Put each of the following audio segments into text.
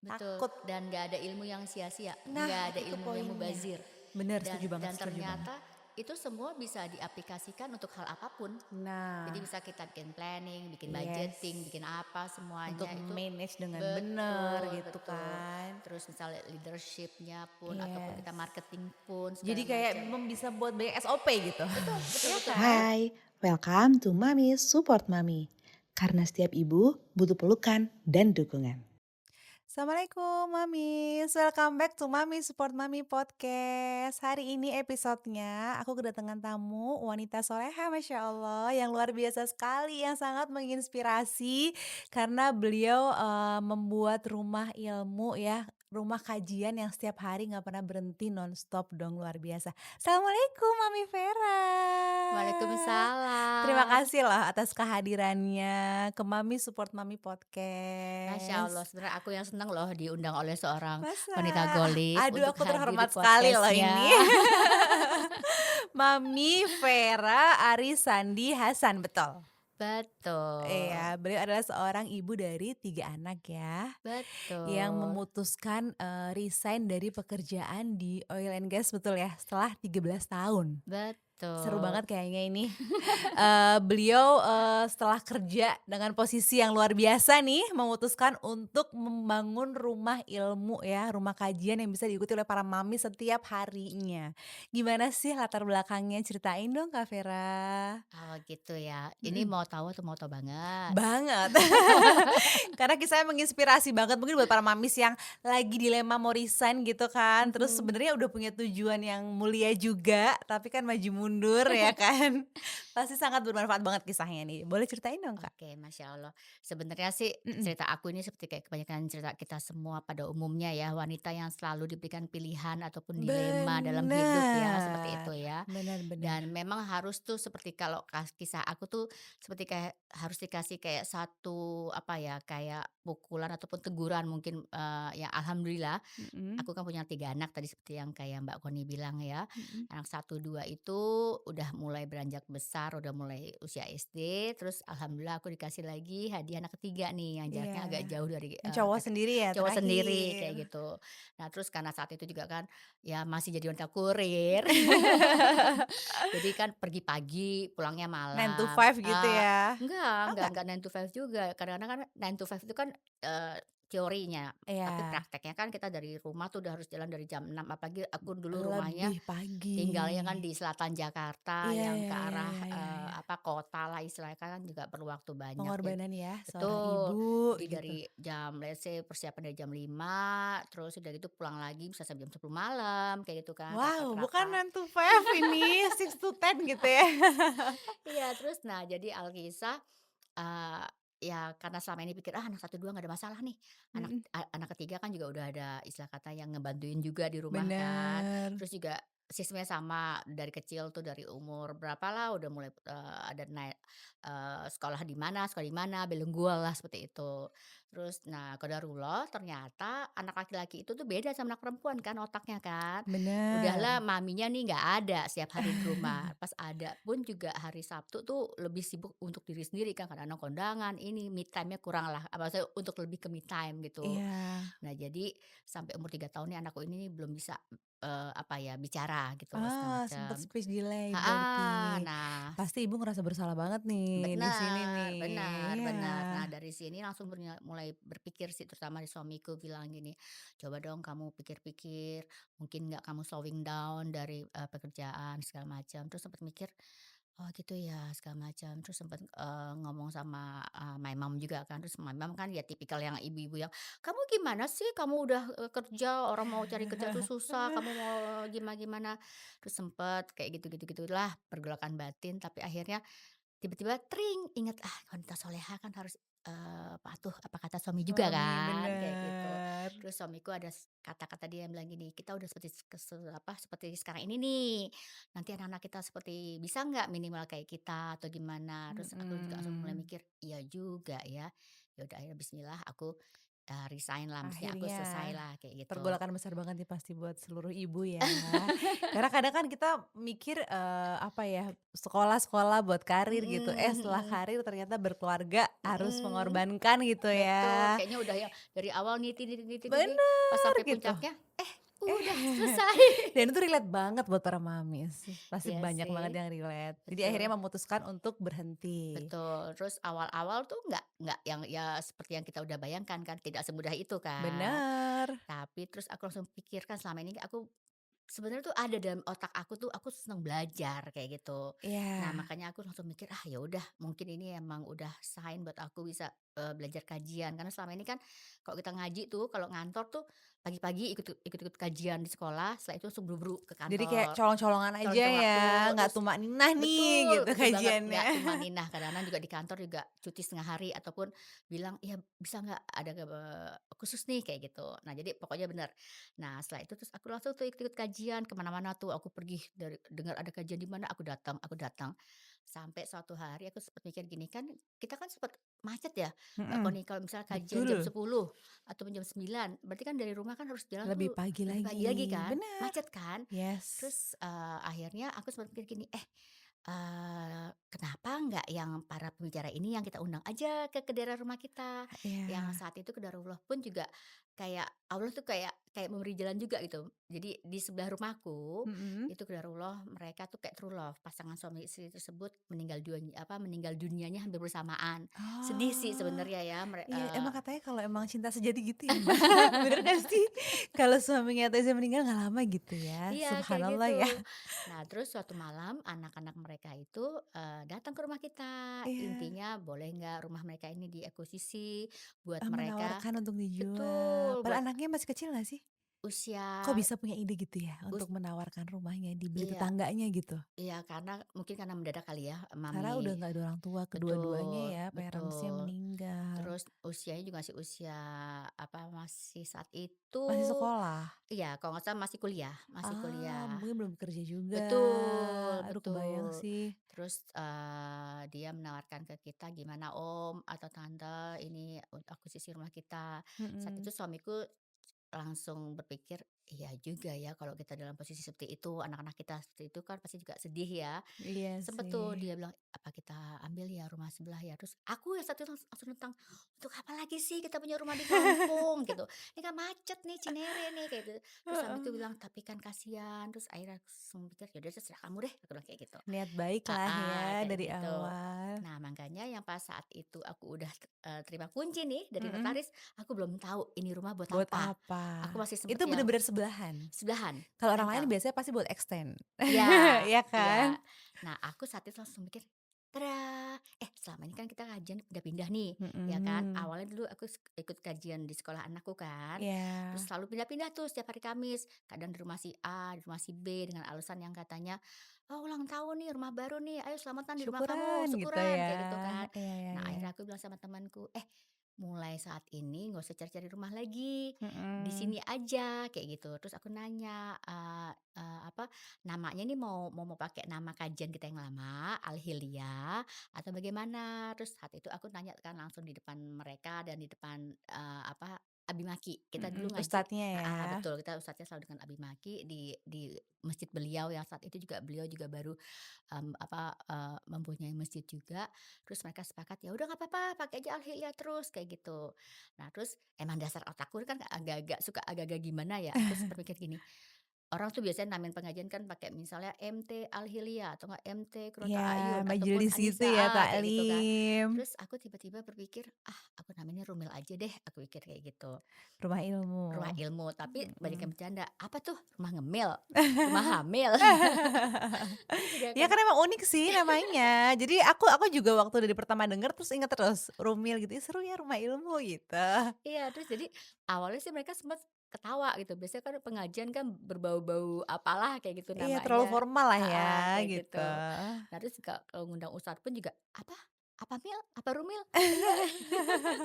betul, takut. dan nggak ada ilmu yang sia-sia, Nah, nggak ada itu ilmu yang poinnya. mubazir, Bener, dan setuju banget. ternyata itu semua bisa diaplikasikan untuk hal apapun. Jadi Nah, bisa kita bikin planning, bikin budgeting, yes, bikin apa untuk semuanya itu manage dengan bener betul gitu betul. kan. Terus misalnya leadership-nya pun ataupun kita Yes. marketing pun Jadi segala kayak macam. bisa buat banyak SOP gitu. Betul betul Iya betul kan? betul. Hai, welcome to Mami Support Mami. Karena setiap ibu butuh pelukan dan dukungan. Assalamualaikum Mamis, welcome back to Mami Support Mami Podcast. Hari ini episodenya aku kedatangan tamu wanita soleha Masya Allah yang luar biasa sekali, yang sangat menginspirasi karena beliau membuat rumah ilmu ya, rumah kajian yang setiap hari gak pernah berhenti nonstop dong, luar biasa. Assalamualaikum Mami Vera. Terima Waalaikumsalam. kasih loh atas kehadirannya ke Mami Support Mami Masya Allah, Podcast. sebenarnya aku yang senang loh diundang oleh seorang Masa? wanita golik Aduh, untuk aku hadir di terhormat sekali loh ini. podcastnya. Mami Vera Arisandi Hasan, betul? Betul, Iya, beliau adalah seorang ibu dari 3 anak ya, yang betul, memutuskan, resign dari pekerjaan di oil and gas, betul ya? Setelah 13 tahun. Seru betul. banget kayaknya ini. Beliau, setelah kerja dengan posisi yang luar biasa nih, memutuskan untuk membangun rumah ilmu ya, rumah kajian yang bisa diikuti oleh para mami setiap harinya. Gimana sih latar belakangnya? Ceritain dong Kak Vera. Oh gitu ya, ini Mhm. mau tahu atau mau tahu banget? Banget. Karena kisahnya menginspirasi banget mungkin buat para mamis yang lagi dilema mau resign gitu kan, terus Mhm. sebenarnya udah punya tujuan yang mulia juga, tapi kan maju mundur ya kan. Pasti sangat bermanfaat banget kisahnya nih. Boleh ceritain dong, Kak? Oke, Masya Allah. Sebenarnya sih Mhm. cerita aku ini seperti kayak kebanyakan cerita kita semua pada umumnya ya, wanita yang selalu diberikan pilihan ataupun dilema dalam hidup ya, seperti Bener, itu ya. bener bener. Dan memang harus tuh seperti kalau kisah aku tuh seperti kayak harus dikasih kayak satu apa ya, kayak pukulan ataupun teguran mungkin, ya alhamdulillah Mhm, aku kan punya 3 anak tadi seperti yang kayak Mbak Koni bilang ya. mhm. Anak satu 2 itu udah mulai beranjak besar, udah mulai usia SD, terus alhamdulillah aku dikasih lagi hadiah anak ketiga nih yang Iya, jaraknya agak jauh dari, yang cowok kakak sendiri ya cowok sendiri terakhir. kayak gitu. Nah terus karena saat itu juga kan ya masih jadi wanita kurir. Jadi kan pergi pagi, pulangnya 9 to malam. 5 gitu ya? Enggak 9 to 5 juga. Kadang-kadang kan 9 to 5 itu kan, teorinya, tapi Iya, prakteknya kan kita dari rumah tuh udah harus jalan dari jam 6, apalagi aku dulu rumahnya lebih pagi. tinggalnya kan di selatan Jakarta Iya yang iya ke iya arah, iya iya iya. apa, kota lah istilahnya kan juga perlu waktu banyak. Pengorbanan ya seorang Betul. ibu Jadi gitu. dari jam let's say persiapan dari jam 5, terus udah gitu pulang lagi bisa sampai jam 10 malam, kayak gitu kan Wow, bukan rata-rata. 9 to 5 ini 6 to 10 gitu ya? Iya, terus nah jadi alkisah, eee, ya karena selama ini pikir, "Ah, anak satu 2 nggak ada masalah nih." Mhm, Anak ketiga kan juga udah ada istilah kata yang ngebantuin juga di rumah kan. bener. Terus juga sistemnya sama dari kecil tuh dari umur berapa lah udah mulai, ada naik, sekolah di mana, bilingual lah seperti itu. Terus nah qadarullah ternyata anak laki-laki itu tuh beda sama anak perempuan kan otaknya kan. Udahlah Bener. maminya nih nggak ada setiap hari di rumah, pas ada pun juga hari Sabtu tuh lebih sibuk untuk diri sendiri kan, kadang-kadang kondangan, ini me time-nya kurang lah, maksudnya untuk lebih ke me time gitu. Iya. Nah jadi sampai umur 3 tahun nih anakku ini belum bisa, apa ya, bicara gitu loh segala Sempet macam. speech delay Heeh, berarti. nah Pasti ibu ngerasa bersalah banget nih di sini benar nih. benar Iya. benar. Nah, dari sini langsung mulai berpikir sih, terutama di suamiku bilang gini, "Coba dong kamu pikir-pikir, mungkin nggak kamu slowing down dari, pekerjaan segala macam." Terus sempat mikir, "Oh gitu ya," segala macam. Terus sempat, ngomong sama, my mom juga kan, terus my mom kan ya tipikal yang ibu-ibu yang, "Kamu gimana sih? Kamu udah, kerja, orang mau cari kerja tuh susah, kamu mau gimana-gimana." Terus sempet kayak gitu-gitulah pergolakan batin, tapi akhirnya tiba-tiba tring, ingat, wanita soleha kan harus, patuh apa kata suami juga Suami, kan, kayak gitu. bener. Terus suamiku ada kata-kata dia yang bilang gini, "Kita udah seperti seperti sekarang ini nih, nanti anak-anak kita seperti bisa nggak minimal kayak kita atau gimana?" Terus aku juga langsung mulai Mhm. mikir, "Iya juga ya." Ya udah akhirnya bismillah aku resign lah, maksudnya aku selesai Akhirnya lah kayak gitu. pergolakan besar banget nih pasti buat seluruh ibu ya. Karena kadang kan kita mikir, apa ya, sekolah-sekolah buat karir gitu, Mhm setelah mhm karir ternyata berkeluarga harus mhm. mengorbankan gitu Betul, ya. kayaknya udah ya dari awal niti-niti, pas Bener sampai gitu. puncaknya, Eh, udah selesai. dan itu relate banget buat para mamis, pasti Iya banyak banget sih, yang relate. Jadi betul akhirnya memutuskan untuk berhenti. betul. Terus awal-awal tuh nggak yang ya seperti yang kita udah bayangkan kan, tidak semudah itu kan. Bener. Tapi terus aku langsung pikirkan selama ini aku sebenarnya tuh ada dalam otak aku tuh, aku seneng belajar kayak gitu. Nah, Iya, makanya aku langsung mikir, "Ah, ya udah mungkin ini emang udah sign buat aku bisa, belajar kajian." Karena selama ini kan kalau kita ngaji tuh, kalau ngantor tuh pagi-pagi ikut-ikut kajian di sekolah, setelah itu langsung buru-buru ke jadi kayak kantor. colong-colongan aja Colong-colong ya, waktu, nggak terus tumakninah nih betul gitu betul banget, kajiannya. nggak tumaninah. Kadang-kadang juga di kantor juga cuti setengah hari ataupun bilang, "Ya bisa nggak ada khusus nih?" Kayak gitu. Nah, jadi pokoknya bener. Nah, setelah itu terus aku langsung tuh ikut-ikut kajian ke mana-mana tuh, aku pergi dari dengar ada kajian di mana, aku datang aku datang. Sampai suatu hari aku sempet mikir gini, kan kita kan sempet macet ya, Mhm, kalau misalnya kajian jam betul, 10 atau jam 9 berarti kan dari rumah kan harus jalan lebih tuh pagi lebih pagi lagi lagi, kan, bener, macet kan. yes, Terus, akhirnya aku sempat mikir gini, kenapa nggak yang para pembicara ini yang kita undang aja ke daerah rumah kita. Yang iya, saat itu Qadarullah pun juga kayak Allah tuh kayak kayak memberi jalan juga gitu. Jadi di sebelah rumahku, mhm. itu Qadarullah mereka tuh kayak true love, pasangan suami istri tersebut meninggal dunianya hampir bersamaan. Sedih sih Oh, sebenarnya ya iya emang katanya kalau emang cinta sejati gitu ya Mbak, bener gak sih? Kalau suaminya atau istri meninggal nggak lama gitu ya, iya, kayak subhanallah gitu. ya. Nah, terus suatu malam anak-anak mereka itu, datang ke rumah kita. Iya, Intinya, boleh nggak rumah mereka ini diakuisisi buat mereka menawarkan untuk dijual, betul, buat padahal anaknya masih kecil gak sih? Kok usia bisa punya ide gitu ya, us untuk menawarkan rumahnya dibeli iya tetangganya gitu? iya, karena mungkin karena mendadak kali ya, Karena udah mami nggak ada orang tua, kedua-duanya betul ya, parents-nya betul. meninggal. Terus usianya juga masih usia, masih saat itu Masih sekolah? iya, kalau nggak salah masih kuliah masih Ah, kuliah. mungkin belum bekerja juga. Betul Aduh kebayang betul. sih. Terus, dia menawarkan ke kita, "Gimana Om atau Tante ini akuisisi rumah kita." Saat Mhm, itu suamiku langsung berpikir, "Iya juga ya kalau kita dalam posisi seperti itu, anak-anak kita seperti itu kan pasti juga sedih ya." iya Sempet sih. tuh dia bilang, "Apa kita ambil ya rumah sebelah ya?" Terus aku yang satu langsung nentang, "Untuk apa lagi sih kita punya rumah di kampung?" Gitu. "Ini kan macet nih, Cinere nih," kayak gitu. Terus suamiku Heeh. bilang, "Tapi kan kasihan." Terus akhirnya aku langsung pikir, "Ya udah terserah kamu deh," aku bilang kayak gitu. Niat baik lah ya Kayak dari gitu. awal. Nah, makanya yang pas saat itu aku udah, terima kunci nih dari Mhm, notaris, aku belum tahu ini rumah buat buat apa. apa? Aku masih sempet Itu yang bener-bener sebelahan? sebelahan, Kalau orang lain nempel. biasanya pasti buat extend. Iya Iya iya. kan? Nah, aku saat itu langsung mikir, "Tada! Selama ini kan kita kajian pindah-pindah nih," ya kan. Mhm, Awalnya dulu aku ikut kajian di sekolah anakku kan, terus iya. selalu pindah-pindah tuh setiap hari Kamis. Kadang di rumah si A, di rumah si B, dengan alasan yang katanya, "Oh, ulang tahun nih, rumah baru nih, ayo selamatan di rumah kamu, Syukuran gitu syukuran," ya. kayak gitu kan. Iya iya Nah, iya. akhirnya aku bilang sama temanku, mulai saat ini nggak usah cari-cari rumah lagi, di Mhm. sini aja," kayak gitu. Terus aku nanya, namanya ini mau pakai nama kajian kita yang lama, Al-Hilya, atau bagaimana? Terus saat itu aku nanya kan langsung di depan mereka dan di depan, Abi Maki. Kita Mhm, dulu ngaji ustadznya ya. betul, kita ustadznya selalu dengan Abi Maki di masjid beliau yang saat itu juga beliau juga baru, mempunyai masjid juga. Terus mereka sepakat, "Ya udah nggak apa-apa, pakai aja Al-Hilya terus," kayak gitu. Nah, terus emang dasar otakku kan agak-agak suka agak-agak gimana ya, aku sempat mikir gini, orang tuh biasanya namain pengajian kan pakai misalnya MT Al-Hilya atau enggak MT Iya, Qurratul A'yun ataupun majelis gitu Anisa ya, kayak gitu kan. taklim, Terus aku tiba-tiba berpikir, "Ah, aku namanya Rumil aja deh," aku pikir kayak gitu. rumah ilmu. Rumah ilmu, tapi banyak yang Mhm. bercanda, "Apa tuh? Rumah ngemil? Rumah hamil?" Terus juga Ya kan kan emang unik sih namanya. Jadi aku juga waktu dari pertama denger terus inget terus, Rumil gitu, "Ih seru ya rumah ilmu," gitu. iya, terus jadi awalnya sih mereka sempat ketawa gitu, biasanya kan pengajian kan berbau-bau apalah kayak gitu Iya terlalu namanya formal lah ya kayak gitu. gitu. Nah, terus kalau ngundang ustad pun juga, "Apa? Apa Mil? Apa Rumil?" Iya.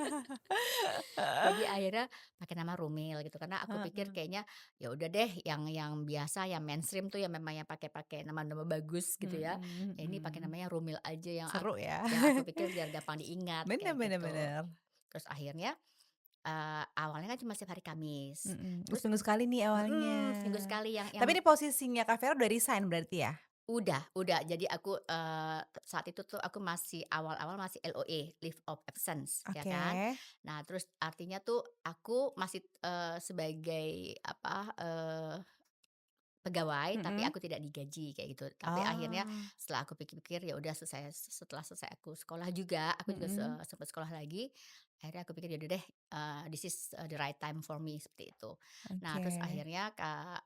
Jadi akhirnya pakai nama Rumil gitu, karena aku pikir Heeh, kayaknya ya udah deh yang biasa, yang mainstream tuh yang memang yang pakai-pakai nama-nama bagus gitu ya. mhm Ya ini pakai mhm. namanya Rumil aja Seru ya. yang aku pikir biar gampang diingat Bener kayak bener gitu. bener. Terus akhirnya awalnya kan cuma setiap hari Kamis, terus Seminggu sekali nih awalnya. seminggu sekali Tapi yang ini posisinya Kak Vera udah resign berarti ya? udah. Jadi aku, saat itu tuh aku masih awal-awal masih LOA, leave of absence, ya Oke. kan. Nah, terus artinya tuh aku masih, sebagai apa, pegawai, tapi Mhm. aku tidak digaji kayak gitu. Tapi akhirnya Oh, setelah aku pikir-pikir, ya udah setelah selesai aku sekolah juga, aku juga mhm. sempat sekolah lagi. Akhirnya aku pikir, ya udah deh, this is, the right time for me, seperti itu. Nah, Oke. terus akhirnya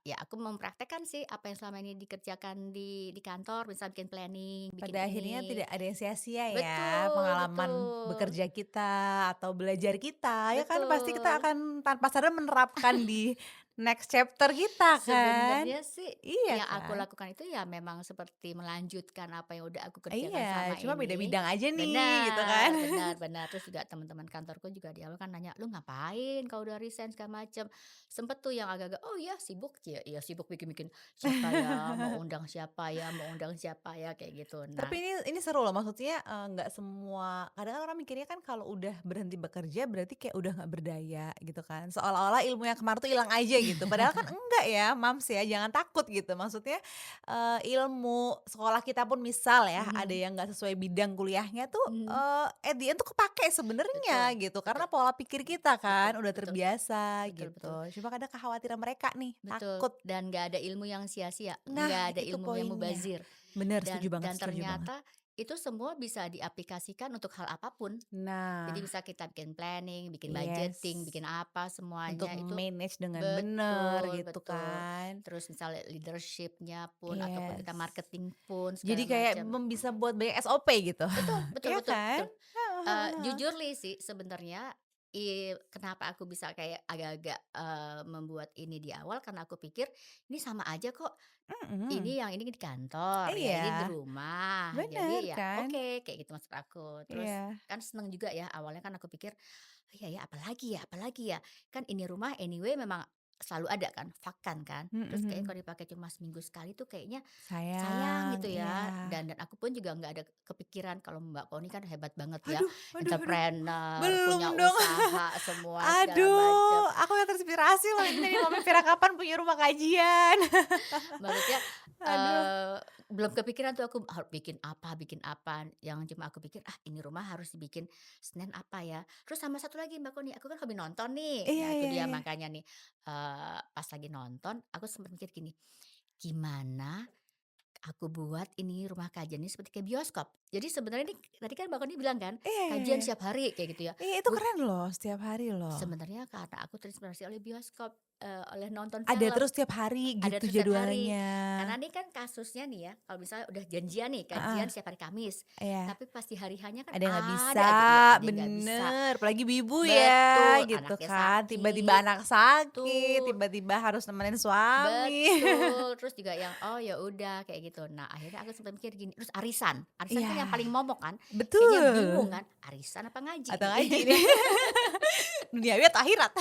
ya aku mempraktekkan sih apa yang selama ini dikerjakan di kantor, misal bikin planning, bikin Pada akhirnya ini. tidak ada yang sia-sia ya, Betul pengalaman betul bekerja kita atau belajar kita, ya kan pasti kita betul. akan tanpa sadar menerapkan di next chapter kita kan? Sebenarnya sih Iya yang aku kan? lakukan itu ya memang seperti melanjutkan apa yang udah aku kerjakan Iya, selama cuma beda ini. bidang aja nih gitu kan? Benar benar benar. Terus juga teman-teman kantorku juga di awal kan nanya, "Lu ngapain kalau udah resign segala macem?" Sempet tuh yang agak-agak, "Oh iya sibuk." Ya iya sibuk bikin-bikin siapa ya, mau undang siapa ya, mau undang siapa ya, kayak gitu. Nah, Tapi ini seru loh maksudnya, nggak semua kadang kan orang mikirnya kan kalau udah berhenti bekerja berarti kayak udah nggak berdaya gitu kan, seolah-olah ilmu yang kemarin tuh hilang aja gitu, padahal kan enggak ya Mams ya, jangan takut gitu maksudnya, ilmu sekolah kita pun misal ya ada mhm yang nggak sesuai bidang kuliahnya tuh, mhm, at the end tuh kepake sebenarnya betul gitu, betul karena pola pikir kita betul kan udah betul terbiasa betul betul. gitu, cuma kadang kekhawatiran mereka nih Betul, takut. dan nggak ada ilmu yang sia-sia, Nah nggak ada itu ilmu yang poinnya, mubazir, bener setuju dan banget setuju banget. ternyata itu semua bisa diaplikasikan untuk hal apapun. Jadi Nah. bisa kita bikin planning, bikin budgeting, Yes, bikin apa untuk semuanya itu manage dengan bener betul gitu betul. kan. Terus misalnya leadership-nya pun ataupun kita Yes. marketing pun Jadi segala kayak macam. bisa buat banyak SOP gitu. Betul betul Iya betul kan? betul. Heeh heeh heeh. Jujur li sih sebenarnya, kenapa aku bisa kayak agak-agak, membuat ini di awal karena aku pikir, ini sama aja kok, Mhm. yang ini di kantor, ya ini di Iya, rumah, jadi bener ya kan? oke, kayak gitu maksud aku. Terus Iya. kan seneng juga ya awalnya kan aku pikir, "Iya ya, apalagi ya?" Kan ini rumah anyway memang selalu ada kan, vakan kan. Mhm Terus kayaknya mhm. kalau dipakai cuma seminggu sekali tuh kayaknya sayang Sayang, gitu iya. ya, dan aku pun juga nggak ada kepikiran kalau Mbak Koni kan hebat banget ya, Aduh aduh aduh, entrepreneur, belum punya dong. usaha semua segala macam. Aduh, aku yang terinspirasi loh ini dari Mami Vira kapan punya rumah kajian. Maksudnya, Aduh. belum kepikiran tuh aku bikin apa, yang cuma aku pikir, "Ah, ini rumah harus dibikin Senin apa ya?" Terus sama satu lagi Mbak Koni, aku kan hobi nonton nih. Iya Nah itu iya dia iya. makanya nih, pas lagi nonton aku sempet mikir gini, "Gimana aku buat ini rumah kajian ini seperti kayak bioskop?" Jadi sebenarnya nih tadi kan Mbak Koni bilang kan, Iya iya kajian iya. setiap hari kayak gitu ya. Iya itu Bu keren loh, setiap hari loh. Sebenarnya karena aku terinspirasi oleh bioskop, oleh nonton Ada film. terus tiap hari Ada gitu terus setiap hari. jadwalnya. Karena ini kan kasusnya nih ya, kalau misalnya udah janjian nih, Heeh, kajian setiap hari Kamis, iya. tapi pas di hari hanya kan Ada yang nggak ada bisa, aja iya, ada yang nggak bisa. bener, apalagi ibu-ibu ya Betul, gitu anaknya kan, tiba-tiba sakit, anak sakit, tuh, tiba-tiba harus nemenin suami. betul. Terus juga yang, oh ya udah kayak gitu. Nah, akhirnya aku sempat mikir gini, terus arisan, arisan kan yang Iya, paling momok kan, kayaknya bingung betul, kan, arisan apa ngaji atau nih? ngaji nih, duniawi atau akhirat.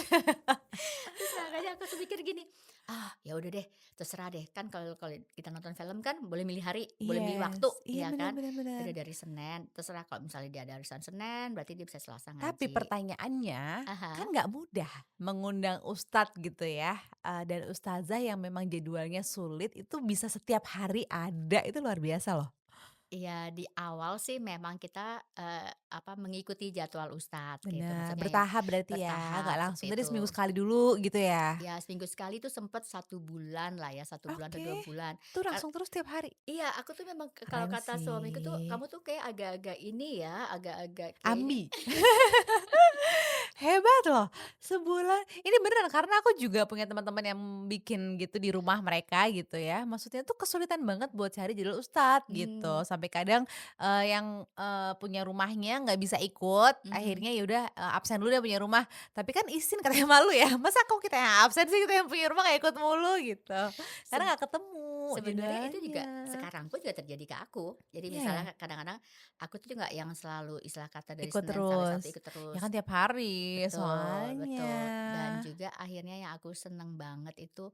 Terus makanya aku tuh mikir gini, "Ah, ya udah deh, terserah deh." Kan kalau kalau kita nonton film kan boleh milih hari, boleh milih waktu, Yes, iya ya bener kan? bener bener. Udah dari Senin, terserah kalau misalnya dia ada arisan Senin, berarti dia bisa Selasa Tapi ngaji. pertanyaannya, kan Aha. nggak mudah mengundang ustadz gitu ya, dan ustazah yang memang jadwalnya sulit itu bisa setiap hari ada, itu luar biasa loh. Iya, di awal sih memang kita, mengikuti jadwal ustadz gitu, Bener, maksudnya yang bertahap berarti ya, nggak bertahap langsung seperti tadi seminggu itu. sekali dulu gitu ya? Ya seminggu sekali tuh sempet 1 bulan lah ya, 1 bulan atau Oke, 2 bulan. itu langsung terus tiap hari? Iya, aku tuh memang kalau Keren kata suamiku tuh, sih, "Kamu tuh kayak agak-agak ini ya, agak-agak kayaknya." ambi. Hebat loh, sebulan ini beneran karena aku juga punya teman-teman yang bikin gitu di rumah mereka gitu ya, maksudnya tuh kesulitan banget buat cari jadwal ustad gitu, Mmm, sampai kadang, yang, punya rumahnya nggak bisa ikut, mhm. akhirnya ya udah, absen dulu deh punya rumah, tapi kan izin katanya malu ya, masa kok kita yang absen sih, kita yang punya rumah nggak ikut mulu gitu, karena Seb nggak ketemu Sebenarnya itu juga jadwalnya. sekarang pun juga terjadi ke aku. Jadi Iya ya? misalnya kadang-kadang aku tuh juga yang selalu istilah kata dari Ikut Senin sampai terus, Sabtu ikut ya kan terus. tiap hari. Betul soalnya. betul. Dan juga akhirnya yang aku seneng banget itu,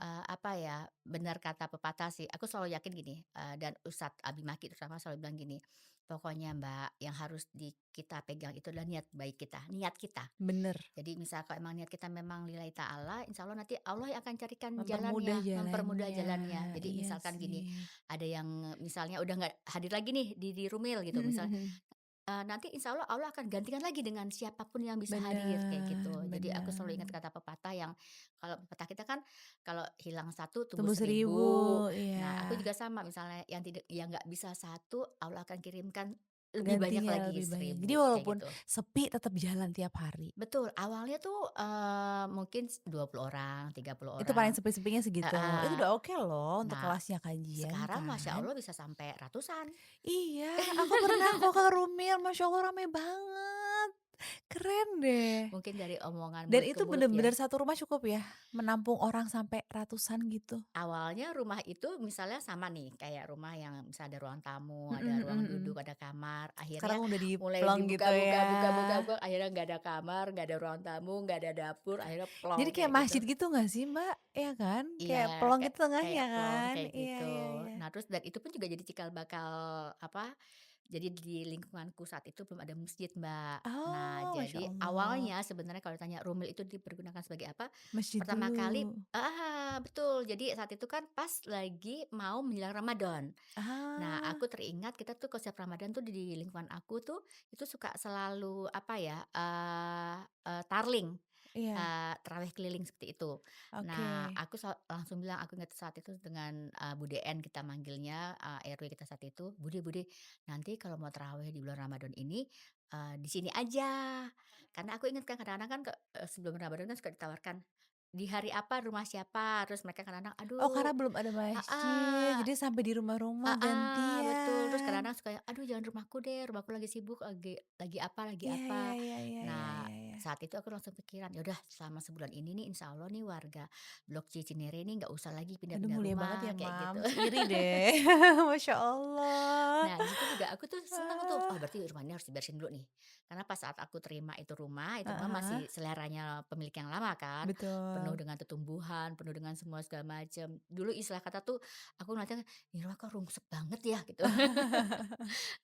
apa ya, benar kata pepatah sih, aku selalu yakin gini, dan Ustadz Abi Maki terutama selalu bilang gini, "Pokoknya Mbak, yang harus kita pegang itu adalah niat baik kita, niat kita." Bener, Jadi misal kalau emang niat kita memang lillahi ta'ala, insya Allah nanti Allah yang akan carikan mempermudah jalannya, mempermudah jalannya. jalannya. Jadi Iya misalkan gini, sih. ada yang misalnya udah nggak hadir lagi nih di Rumil gitu, misal nanti insya Allah Allah akan gantikan lagi dengan siapapun yang bisa hadir, kayak Bener gitu. Jadi aku selalu ingat bener. kata pepatah yang kalau pepatah kita kan, kalau hilang satu tumbuh Tumbuh 1000, 1000. iya. Nah, aku juga sama misalnya yang nggak bisa satu, Allah akan kirimkan lebih banyak Gantinya lagi lebih banyak. Jadi 1000, kayak walaupun gitu. sepi tetap jalan tiap hari. Betul, awalnya tuh, mungkin 20 orang, 30 Itu paling orang, sepi-sepinya segitu. Itu heeh. udah oke loh untuk Nah, kelasnya kajian sekarang Masya kan. Allah bisa sampai ratusan. Iya, aku pernah kok ke Rumil, Masya Allah rame banget. Keren deh. Mungkin dari omongan Dan mulut ke itu mulut ya. bener-bener satu rumah cukup ya? Menampung orang sampai ratusan gitu? Awalnya rumah itu misalnya sama nih, kayak rumah yang misalnya ada ruang tamu, Mhm ada mhm ruang mhm. duduk, ada kamar. Akhirnya Sekarang udah mulai diplong gitu dibuka-buka, ya. buka-buka, akhirnya nggak ada kamar, nggak ada ruang tamu, nggak ada dapur, akhirnya Jadi plong kayak kayak gitu. masjid gitu nggak sih, Mbak? Iya kan? Iya, Kayak pelong kayak gitu tengahnya kayak plong kan? kayak Iya gitu. iya iya. Nah, terus dan itu pun juga jadi cikal bakal apa, jadi di lingkunganku saat itu belum ada masjid, Mbak. Nah, Oh, Masya jadi Allah. awalnya sebenarnya kalau ditanya Rumil itu dipergunakan sebagai apa, Masjid pertama kali dulu. betul. Jadi saat itu kan pas lagi mau menjelang Ramadan. Nah, Ah, aku teringat kita tuh kalau setiap Ramadan tuh di lingkungan aku tuh, itu suka selalu apa ya, tarling. iya, Tarawih keliling seperti itu. oke. Nah, aku langsung bilang, aku ingat saat itu dengan, Bu DN kita manggilnya, RW kita saat itu, "Bude Bude, nanti kalau mau tarawih di bulan Ramadan ini, di sini aja." Karena aku ingat kan kadang-kadang kan sebelum Ramadan kan suka ditawarkan, "Di hari apa, rumah siapa?" Terus mereka kadang-kadang, Oh, "Aduh." karena belum ada masjid, Heeh. jadi sampai di rumah-rumah Betul. Terus gantian. kadang-kadang suka yang, "Aduh jangan rumahku deh, rumahku lagi sibuk, lagi apa lagi Iya iya apa." iya iya iya Nah, iya iya. saat itu aku langsung pikiran, ya udah selama sebulan ini nih insya Allah nih warga Blok C Cinere nih nggak usah lagi Aduh pindah-pindah mulia banget rumah, ya, kayak gitu. Mams, iri deh. Masya Allah. Nah, di situ juga aku tuh seneng tuh, Ah, oh berarti rumah ini harus dibersihin dulu nih. Karena pas saat aku terima itu rumah heeh, masih seleranya pemilik yang lama kan, penuh betul. dengan tetumbuhan, penuh dengan semua segala macam. Dulu istilah kata tuh aku ngeliatnya, "Ini rumah kok rungsek banget ya?" Gitu.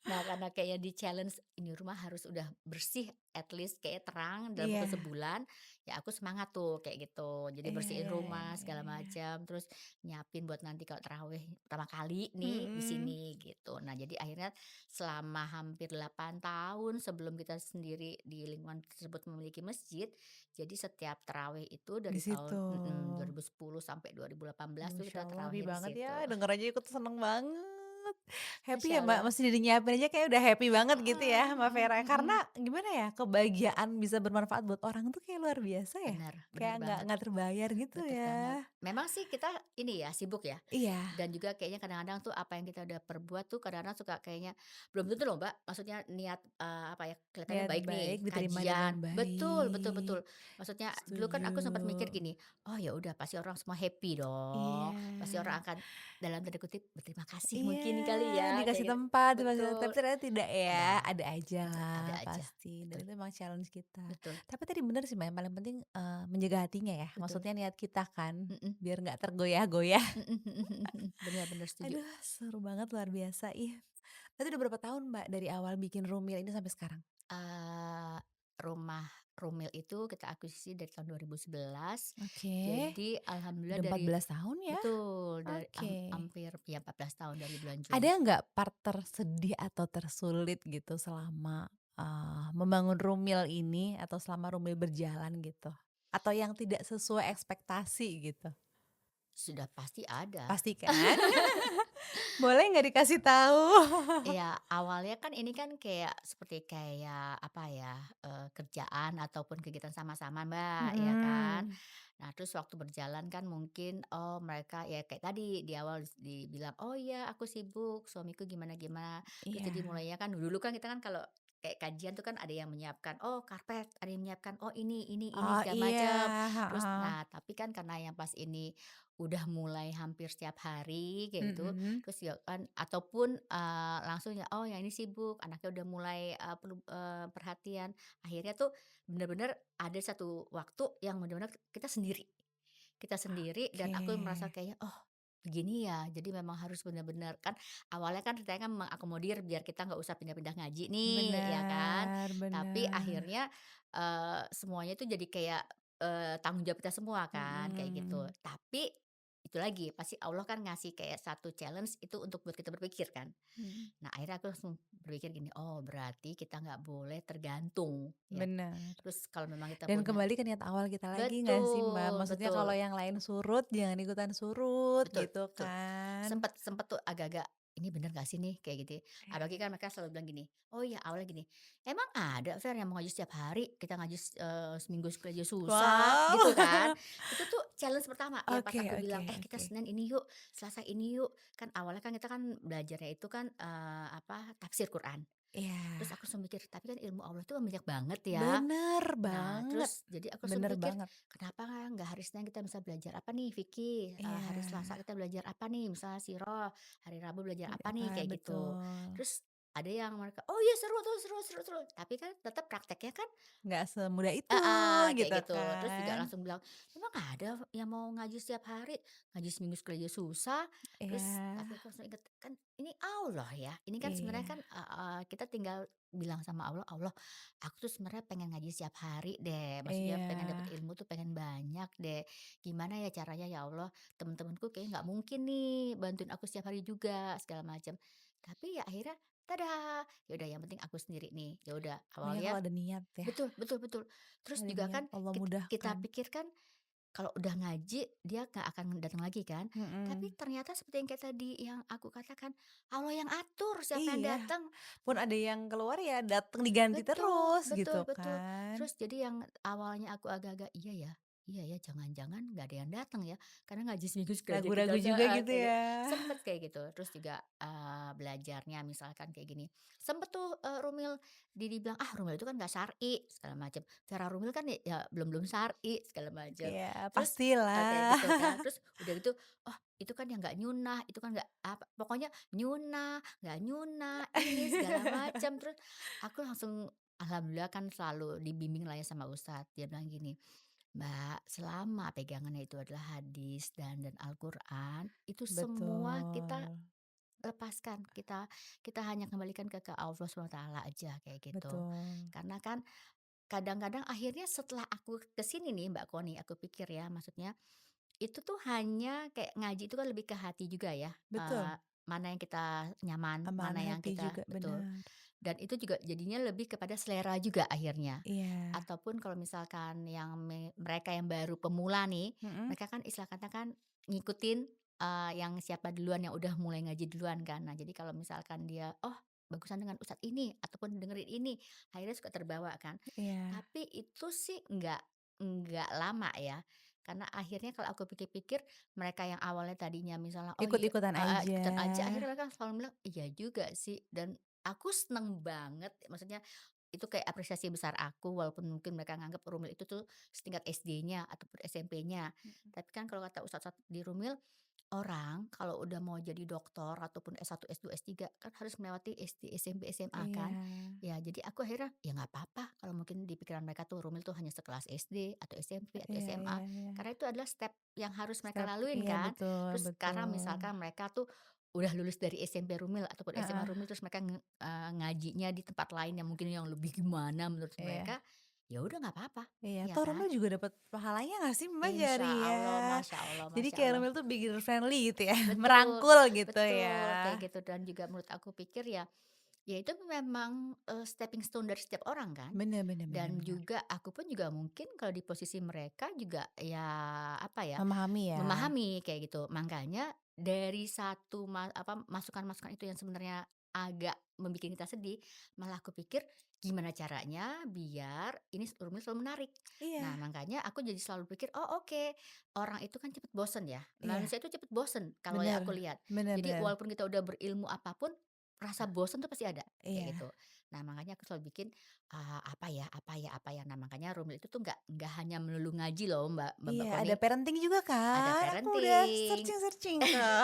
Nah, karena kayaknya di-challenge, ini rumah harus udah bersih, at least kayak terang dalam waktu Iya, sebulan, ya aku semangat tuh kayak gitu. Jadi iya bersihin iya iya rumah iya segala iya. macam, terus nyiapin buat nanti kalau tarawih pertama kali nih di Mhm. sini gitu. Nah, jadi akhirnya selama hampir 8 tahun sebelum kita sendiri di lingkungan tersebut memiliki masjid, jadi setiap tarawih itu Di dari situ. tahun 2010 sampai 2018 tuh Masya kita Allah, happy tarawihnya di banget ya, situ. denger aja ikut seneng banget. Happy ya Masya Mbak, Allah. masih dinyiapin aja kayak udah happy banget gitu ya Mhm Mbak mhm Vera. Karena mhm. gimana ya, kebahagiaan bisa bermanfaat buat orang tuh kayak luar biasa ya. Bener bener Kayak banget. nggak terbayar gitu Betul banget. ya. Memang sih kita ini ya, sibuk ya, Iya, dan juga kayaknya kadang-kadang tuh apa yang kita udah perbuat tuh kadang-kadang suka kayaknya belum tentu loh Mbak, maksudnya niat, apa ya, kelihatannya niat baik baik nih, diterima dengan kajian betul betul baik. betul. Maksudnya dulu kan Setuju. aku sempat mikir gini, "Oh ya udah pasti orang semua happy dong, pasti Iya. orang akan dalam tanda kutip berterima kasih Iya, mungkin kali ya," dikasih kayak gitu. tempat, tapi Betul, ternyata tidak ya, enggak, ada aja betul, lah ada aja. pasti, dan Betul itu emang challenge kita. betul Tapi tadi bener sih Mbak, yang paling penting, menjaga hatinya ya, betul. maksudnya niat kita kan, Mhm. biar nggak tergoyah-goyah. Mhm mhm mhm mhm. Bener bener setuju. Aduh seru banget, luar biasa, ih. Berarti udah berapa tahun Mbak, dari awal bikin Rumil ini sampai sekarang? Rumah Rumil itu kita akuisisi dari tahun 2011. Oke, Jadi alhamdulillah udah dari 14 tahun ya? betul, dari Oke. hampir ya 14 tahun dari bulan Juni. Ada nggak part tersedih atau tersulit gitu selama, membangun Rumil ini atau selama Rumil berjalan gitu? Atau yang tidak sesuai ekspektasi gitu? Sudah pasti ada. Pasti kan? Boleh nggak dikasih tahu? Ya awalnya kan ini kan kayak seperti kayak apa ya, kerjaan ataupun kegiatan sama-sama Mbak, ya kan. Mhm, Nah terus waktu berjalan kan mungkin, oh mereka ya kayak tadi di awal dibilang, "Oh iya aku sibuk, suamiku gimana-gimana." Terus iya. jadi mulainya kan dulu kan kita kan kalau kayak kajian tuh kan ada yang menyiapkan, oh karpet, ada yang menyiapkan, oh ini Oh segala iya, macam. Terus heeh. nah Tapi kan karena yang pas ini udah mulai hampir setiap hari kayak gitu, Mhm. terus ya kan ataupun, langsung ya, oh yang ini sibuk, anaknya udah mulai, perlu, perhatian. Akhirnya tuh bener-bener ada satu waktu yang bener-bener kita sendiri. Kita sendiri dan Oke. aku merasa kayaknya, "Oh, begini ya." Jadi memang harus benar-benar kan awalnya kan ceritanya kan mengakomodir biar kita nggak usah pindah-pindah ngaji nih, ya kan. Benar Tapi benar. akhirnya, semuanya itu jadi kayak, tanggung jawab kita semua kan, kayak gitu. Mhm. Tapi itu lagi, pasti Allah kan ngasih kayak satu challenge itu untuk buat kita berpikir kan. Mhm. Nah, akhirnya aku langsung berpikir gini, "Oh, berarti kita nggak boleh tergantung," ya. Benar. Terus kalau memang kita Dan punya kembali ke niat awal kita lagi nggak sih, Mbak? betul Maksudnya kalau betul. yang lain surut, jangan ikutan surut Betul gitu betul. kan. Sempet sempet tuh agak-agak, "Ini bener gak sih nih?" Kayak gitu ya. Apalagi kan mereka selalu bilang gini, "Oh ya awalnya gini, emang ada Fer yang mau ngaji setiap hari? Kita ngaji seminggu sekali aja susah?" Gitu kan. Wow. Itu tuh challenge pertama yang pas Oke aku oke bilang, "Eh kita oke. Senin ini yuk, Selasa ini yuk." Kan awalnya kan kita kan belajarnya itu kan, tafsir Quran. Terus Iya, aku langsung mikir, tapi kan ilmu Allah itu kan banyak banget ya. bener Nah, banget, terus jadi aku langsung bener pikir, banget. kenapa nggak hari Senin kita bisa belajar apa nih fikih, hari Selasa Iya, kita belajar apa nih, misalnya sirah, hari Rabu belajar apa nih, apa kayak gitu. betul. Terus ada yang mereka, "Oh iya seru tuh, seru seru seru." Tapi kan tetap prakteknya kan Nggak semudah itu kayak gitu gitu. Terus juga kan. langsung bilang, "Emang ada yang mau ngaji setiap hari? Ngaji seminggu sekali aja susah." Terus Iya tapi aku langsung inget, kan ini Allah ya, ini kan sebenarnya iya kan, kita tinggal bilang sama Allah, "Allah, aku tuh sebenarnya pengen ngaji setiap hari deh, maksudnya pengen dapat iya, ilmu tuh pengen banyak deh. Gimana ya caranya ya Allah? Temen-temenku kayaknya nggak mungkin nih bantuin aku setiap hari juga," segala macam. Tapi ya akhirnya, tada, ya udah yang penting aku sendiri nih. Ya udah pokoknya awalnya kalau ada niat ya, betul betul betul. Terus ada juga niat kan Allah kita mudahkan. pikir kan kalau udah ngaji dia nggak akan datang lagi kan, tapi Mhm. ternyata seperti yang kayak tadi yang aku katakan, Allah yang atur siapa yang Iya, datang. pun ada yang keluar ya dateng diganti Betul terus betul gitu betul. kan. Terus jadi yang awalnya aku agak-agak, iya ya jangan-jangan nggak ada yang datang ya, karena ngaji seminggu sekali aja kita Ragu-ragu juga gitu kayak gitu. ya. Sempet kayak gitu. Terus juga, belajarnya misalkan kayak gini, sempet tuh, Rumil dibilang, "Ah Rumil itu kan nggak syar'i," segala macam. Vera Rumil kan ya belum-belum syar'i segala macam. Iya, Terus, kayak pastilah. gitu kan. Terus udah gitu, "Oh itu kan yang nggak nyunah, itu kan nggak apa," pokoknya nyunah, nggak nyunah, ini segala macam. Terus aku langsung alhamdulillah kan selalu dibimbing lah ya sama ustadz. Dia bilang gini, "Mbak, selama pegangannya itu adalah hadis dan Al-Quran, itu semua kita Betul, lepaskan, kita kita hanya kembalikan ke Allah SWT aja," kayak gitu. betul, Karena kan kadang-kadang akhirnya setelah aku ke sini nih Mbak Koni, aku pikir ya maksudnya, itu tuh hanya kayak ngaji itu kan lebih ke hati juga ya, betul, mana yang kita nyaman, mana amalan yang hati kita juga, betul. benar. Dan itu juga jadinya lebih kepada selera juga akhirnya. Iya, Ataupun kalau misalkan yang mereka yang baru pemula nih, mhm, mereka kan istilah kata kan ngikutin, yang siapa duluan yang udah mulai ngaji duluan kan. Nah, jadi kalau misalkan dia, "Oh, bagusan dengan ustadz ini," ataupun dengerin ini, akhirnya suka terbawa kan. iya, Tapi itu sih nggak lama ya, karena akhirnya kalau aku pikir-pikir mereka yang awalnya tadinya misalnya, "Oh iya," ikut-ikutan aja. ikutan aja, akhirnya mereka selalu bilang, "Iya juga sih," dan aku seneng banget, maksudnya itu kayak apresiasi besar aku walaupun mungkin mereka nganggap Rumil itu tuh setingkat SD-nya ataupun SMP-nya. Mhm. Tapi kan kalau kata ustadz-ustadz di Rumil, orang kalau udah mau jadi doktor ataupun S1, S2, S3 kan harus melewati SD, SMP, SMA Iya, kan. Ya jadi aku akhirnya, ya nggak apa-apa kalau mungkin di pikiran mereka tuh Rumil tuh hanya sekelas SD atau SMP atau iya SMA. iya iya, Karena itu adalah step yang harus mereka step laluin iya kan. betul Terus sekarang betul, misalkan mereka tuh udah lulus dari SMP Rumil ataupun SMA heeh, Rumil terus mereka ngajinya di tempat lain yang mungkin yang lebih gimana menurut iya mereka, ya udah nggak apa-apa, iya, ya toh kan? Romel juga dapat pahalanya nggak sih Mbak Insya Allah, jariah? masya Allah, Jadi masya kayak Allah. Romel tuh beginner friendly gitu ya, Betul merangkul gitu ya. betul, kayak gitu dan juga menurut aku pikir ya, ya itu memang, stepping stone dari setiap orang kan, Bener bener bener dan bener, juga aku pun juga mungkin kalau di posisi mereka juga ya, apa ya, memahami ya, memahami kayak gitu. Makanya dari satu masukan-masukan itu yang sebenarnya agak membikin kita sedih, malah aku pikir gimana caranya biar ini Urmil selalu menarik. Nah, iya makanya aku jadi selalu pikir, "Oh, oke, orang itu kan cepet bosen ya, iya, manusia itu cepet bosen kalau yang bener aku lihat. bener Jadi bener, walaupun kita udah berilmu apapun, rasa bosen tuh pasti ada, kayak iya. gitu. Nah, makanya aku selalu bikin, apa ya apa ya apa ya. Nah, makanya Rumil itu tuh nggak hanya melulu ngaji loh Mbak Iya, ada Koni, parenting juga ada kan? Aku udah parenting. searching-searching tuh.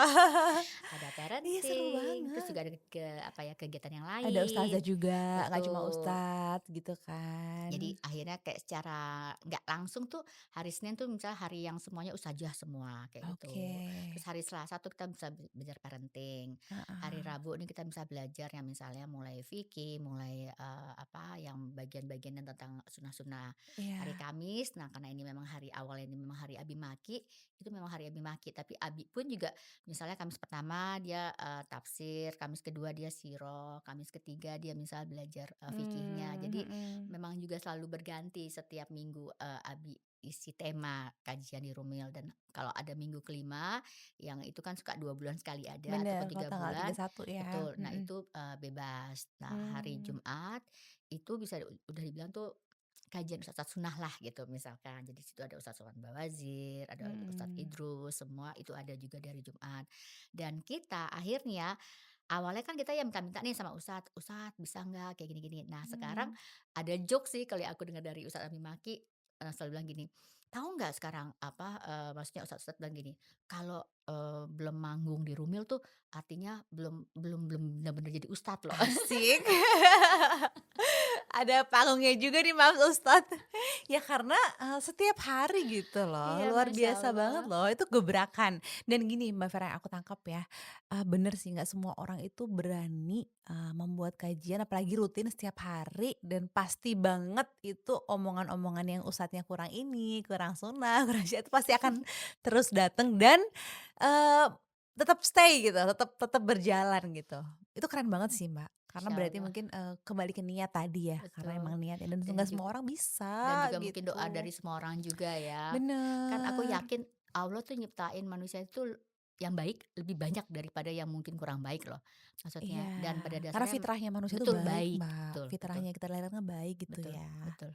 Ada Iya, seru parenting, terus banget. juga ada apa ya, kegiatan yang Ada ustazah lain. juga, nggak cuma Betul. ustadz gitu Jadi kan. akhirnya kayak secara nggak langsung tuh hari Senin tuh misalnya hari yang semuanya ustazah semua kayak Oke. gitu. Terus hari Selasa tuh kita bisa belajar parenting. Hari Heeh. Rabu ini kita bisa belajar yang misalnya mulai fikih, mulai apa yang bagian-bagian yang tentang sunah-sunah. Hari Iya. Kamis, nah karena ini memang hari awal ini memang hari Abi Maki, itu memang hari Abi Maki. Tapi Abi pun juga misalnya Kamis pertama dia tafsir, Kamis kedua dia siro, Kamis ketiga dia misal belajar fikihnya. Jadi Mhm. memang juga selalu berganti setiap minggu, Abi isi tema kajian di Rumil dan kalau ada minggu kelima yang itu kan suka 2 bulan sekali ada Bener, ataupun kalau 3 tanggal tiga bulan, satu ya, betul. Nah mhm. itu, bebas. Nah hari Mmm. Jumat itu bisa udah dibilang tuh kajian ustaz-ustaz sunnah lah gitu misalkan. Jadi situ ada Ustaz Sofwan Bawazir, ada Ustaz Mhm. Idrus, semua itu ada juga dari Jumat. Dan kita akhirnya awalnya kan kita ya minta-minta nih sama ustad, "Ustad bisa nggak kayak gini-gini." Nah sekarang Mmm. ada joke sih kalau yang aku dengar dari Ustadz Abi Maki, selalu bilang gini, "Tahu nggak sekarang apa," maksudnya ustad-ustad bilang gini, "Kalau, belum manggung di Rumil tuh artinya belum belum belum benar-benar jadi ustad loh." Asik. Ada panggungnya juga nih Mas Ustadz. Ya karena, setiap hari gitu loh, Iya, luar Masya biasa banget Allah. loh, itu gebrakan. Dan gini Mbak Vera yang aku tangkap ya, bener sih nggak semua orang itu berani, membuat kajian apalagi rutin setiap hari dan pasti banget itu omongan-omongan yang ustadznya kurang ini, kurang sunnah, kurang itu pasti akan terus dateng dan, eee, tetap stay gitu, tetap tetap berjalan gitu. Itu keren banget sih Mbak, karena Masya berarti Allah, mungkin, kembali ke niat tadi ya, karena betul. emang niatnya dan Dan nggak juga semua orang dan bisa juga mungkin doa gitu. dari semua orang juga ya. Kan aku Bener, yakin Allah tuh nyiptain manusia itu yang baik lebih banyak daripada yang mungkin kurang baik loh, iya, maksudnya. Dan pada karena dasarnya fitrahnya manusia itu betul baik baik, Mbak, betul betul fitrahnya kita dilahirkan baik gitu betul ya. betul.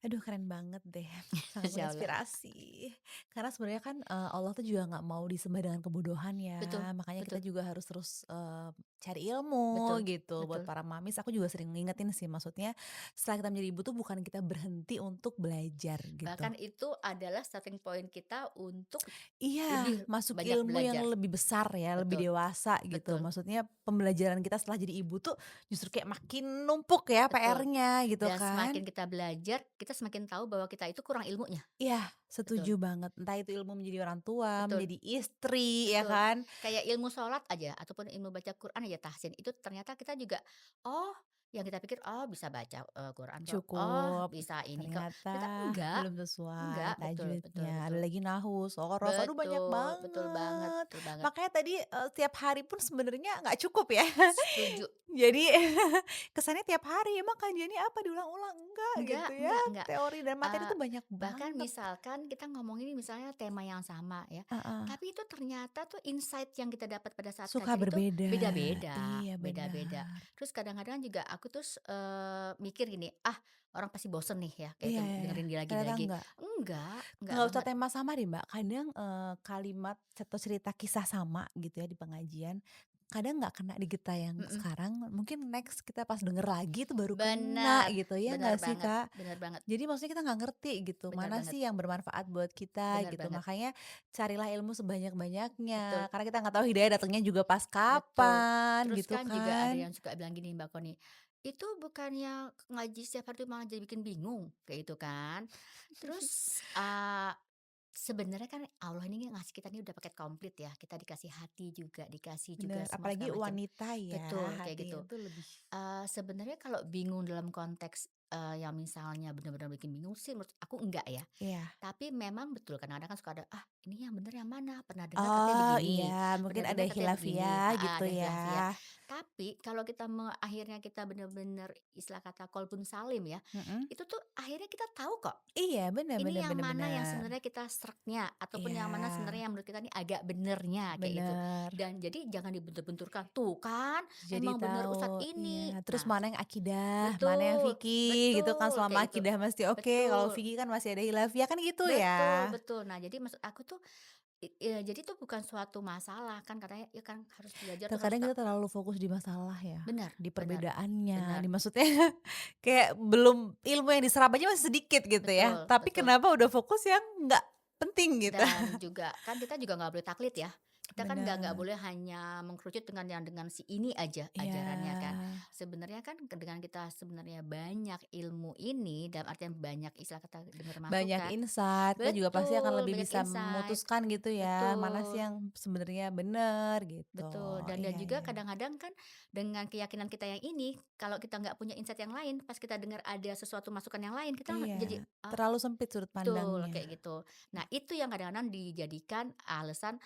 Aduh keren banget deh, sangat Masya Allah. menginspirasi. Karena sebenarnya kan, Allah tuh juga nggak mau disembah dengan kebodohan Betul ya, makanya kita betul juga harus terus, cari ilmu betul gitu. Buat betul. para mamis aku juga sering ngingetin sih, maksudnya setelah kita menjadi ibu tuh bukan kita berhenti untuk belajar gitu. Bahkan itu adalah starting point kita untuk Iya, lebih masuk banyak ilmu yang belajar. lebih besar ya, lebih Betul dewasa gitu. betul Maksudnya pembelajaran kita setelah jadi ibu tuh justru kayak makin numpuk ya betul. PR-nya gitu Dan kan. semakin kita belajar, kita semakin tahu bahwa kita itu kurang ilmunya. Iya, Betul setuju banget. Entah itu ilmu menjadi orang tua, betul menjadi istri ya betul. kan. Kayak ilmu sholat aja ataupun ilmu baca Quran aja tahsin, itu ternyata kita juga, oh, yang kita pikir, oh bisa baca, Quran kok, oh Cukup, bisa ini kok, ternyata ternyata enggak belum sesuai enggak, betul betul tajwidnya, ada betul. lagi nahu, sorof, aduh banyak Betul betul banget banget. betul banget. Makanya tadi, tiap hari pun sebenarnya nggak cukup ya. Setuju. Jadi kesannya tiap hari, emang kajiannya apa diulang-ulang? Enggak gitu ya, Enggak, teori dan materi eee, itu banyak bahkan banget. misalkan kita ngomongin misalnya tema yang sama ya, Heeh, tapi itu ternyata tuh insight yang kita dapat pada saat suka kajian itu berbeda. beda-beda Iya beda-beda. benar. Terus kadang-kadang juga aku tuh mikir gini, "Ah, orang pasti bosen nih ya kayak Iya iya iya, dengerin dia ternyata lagi-lagi." enggak. Enggak Nggak usah banget. tema sama deh Mbak, kadang, kalimat atau cerita kisah sama gitu ya di pengajian, kadang nggak kena di kita yang Mhm, sekarang, mungkin next kita pas denger lagi itu baru kena benar gitu, ya nggak sih Kak? benar banget Jadi maksudnya kita nggak ngerti gitu, benar mana banget sih yang bermanfaat buat kita benar gitu, banget, makanya carilah ilmu sebanyak-banyaknya, betul karena kita nggak tahu hidayah datangnya juga pas betul. kapan Terus gitu kan juga ada kan. yang suka bilang gini Mbak Koni, "Itu bukannya ngaji setiap hari itu malah jadi bikin bingung?" Kayak gitu kan. Terus, sebenarnya kan Allah ini ngasih kita ini udah paket komplit ya, kita dikasih hati juga, dikasih juga Bener, semua apalagi segala macam. wanita ya, Betul, kayak hatinya gitu. tuh lebih Sebenarnya kalau bingung dalam konteks, yang misalnya benar-benar bikin bingung sih menurut aku enggak ya. iya. Tapi memang betul kadang-kadang kan suka ada, "Ah, ini yang bener yang mana? Pernah dengar katanya Oh iya, begini, mungkin pernah ada dengar katanya begini." khilafiyah Heeh, gitu ada ya. khilafiyah. Tapi kalau kita akhirnya kita bener-bener istilah kata qalbun salim ya, Mhm. itu tuh akhirnya kita tahu kok, Iya, bener bener ini yang bener mana yang bener. sebenarnya kita sreknya ataupun yang mana Iya, sebenarnya yang menurut kita ini agak benernya, kayak gitu. bener. Dan jadi jangan dibentur-benturkan, "Tuh kan, Jadi emang bener ustadz tahu, ini." iya. Terus Nah, mana yang akidah, mana yang betul fikih gitu kan, betul, selama kayak gitu. akidah masih oke, kalau Betul fikih kan masih ada khilafiyah kan gitu betul ya? betul. Nah, jadi maksud aku tuh jadi itu bukan suatu masalah kan katanya ya kan harus belajar tuh harus Terkadang kita terlalu fokus di masalah ya, benar di benar perbedaannya, benar, di maksudnya kayak belum ilmu yang diserap aja masih sedikit gitu ya, betul tapi betul. kenapa udah fokus yang nggak penting gitu. Dan juga kan kita juga nggak boleh taklid ya. Kita kan nggak Bener, boleh hanya mengkerucut dengan si ini aja ajarannya kan. iya, Sebenarnya kan dengan kita sebenarnya banyak ilmu ini dalam artian banyak istilah kata dengar banyak masukan. insight, kita juga pasti akan Betul, lebih banyak bisa insight. memutuskan gitu ya, mana sih Betul. yang sebenarnya bener gitu. Betul, dan Iya juga iya. kadang-kadang kan dengan keyakinan kita yang ini, kalau kita nggak punya insight yang lain, pas kita dengar ada sesuatu masukan yang lain, kita Iya, jadi, terlalu sempit sudut betul, pandangnya. kayak gitu. Nah, itu yang kadang-kadang dijadikan alasan,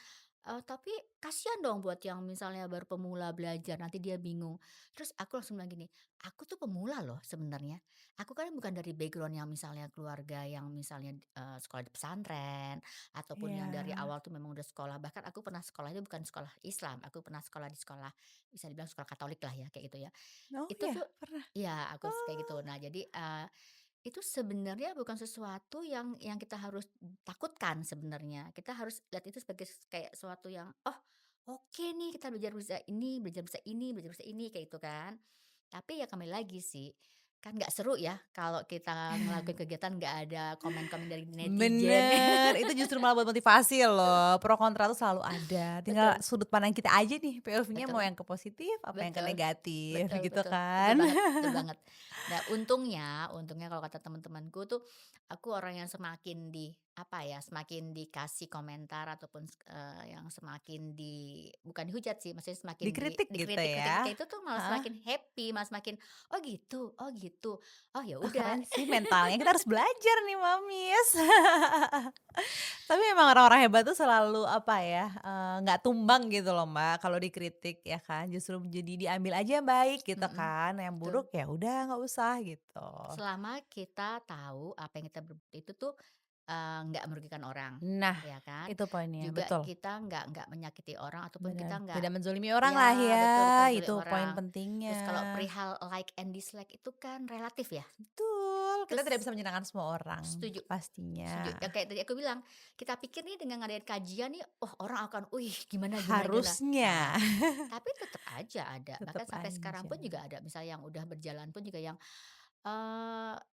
tapi kasihan dong buat yang misalnya baru pemula belajar, nanti dia bingung. Terus aku langsung bilang gini, "Aku tuh pemula loh sebenarnya. Aku kan bukan dari background yang misalnya keluarga yang misalnya, sekolah di pesantren, ataupun yang dari Iya. awal tuh memang udah sekolah. Bahkan aku pernah sekolahnya bukan sekolah Islam, aku pernah sekolah di sekolah, bisa dibilang sekolah Katolik lah ya, kayak gitu ya. Oh Itu ya, tuh pernah? ya aku kayak gitu. Oh, Nah, jadi, itu sebenarnya bukan sesuatu yang kita harus takutkan sebenarnya. Kita harus lihat itu sebagai kayak sesuatu yang, "Oh, oke nih kita belajar bisa ini, belajar bisa ini, belajar bisa ini," kayak gitu kan. Tapi ya kembali lagi sih, kan nggak seru ya kalau kita ngelakuin kegiatan nggak ada komen-komen dari netizen. bener, itu justru malah buat motivasi loh, pro kontra tuh selalu ada, tinggal Betul sudut pandang kita aja nih, POV-nya mau betul. yang ke positif apa yang ke Betul, negatif betul gitu betul, betul kan. banget betul banget. Nah, untungnya kalau kata teman-temanku tuh, aku orang yang semakin apa ya, semakin dikasih komentar ataupun yang semakin bukan dihujat sih, maksudnya semakin Dikritik gitu dikritik-kritik ya, kayak itu tuh malah heeh. semakin happy, malah semakin, "Oh gitu oh gitu, oh ya Wah udah." keren sih mentalnya, kita harus belajar nih Mamis. Tapi emang orang-orang hebat tuh selalu apa ya, nggak tumbang gitu loh Mbak, kalau dikritik ya kan, justru jadi diambil aja yang baik gitu Mhm, kan, yang betul. buruk ya udah nggak usah gitu. Selama kita tahu apa yang kita berbuat itu tuh, nggak merugikan orang, Nah, ya kan. itu poinnya, Juga betul. kita nggak menyakiti orang ataupun kita Benar, nggak tidak menzolimi orang lah ya betul ya, betul menculik itu poin orang. pentingnya. Terus kalau perihal like and dislike itu kan relatif ya. Betul, kita tidak Terus bisa menyenangkan semua orang, setuju setuju, pastinya. ya kayak tadi aku bilang, kita pikir nih dengan ngadain kajian nih, oh orang akan, "Wih gimana gimana gimana." Nah, Harusnya, tapi tetap aja ada, bahkan tetap sampai sekarang aja. pun juga ada misalnya yang udah berjalan pun juga yang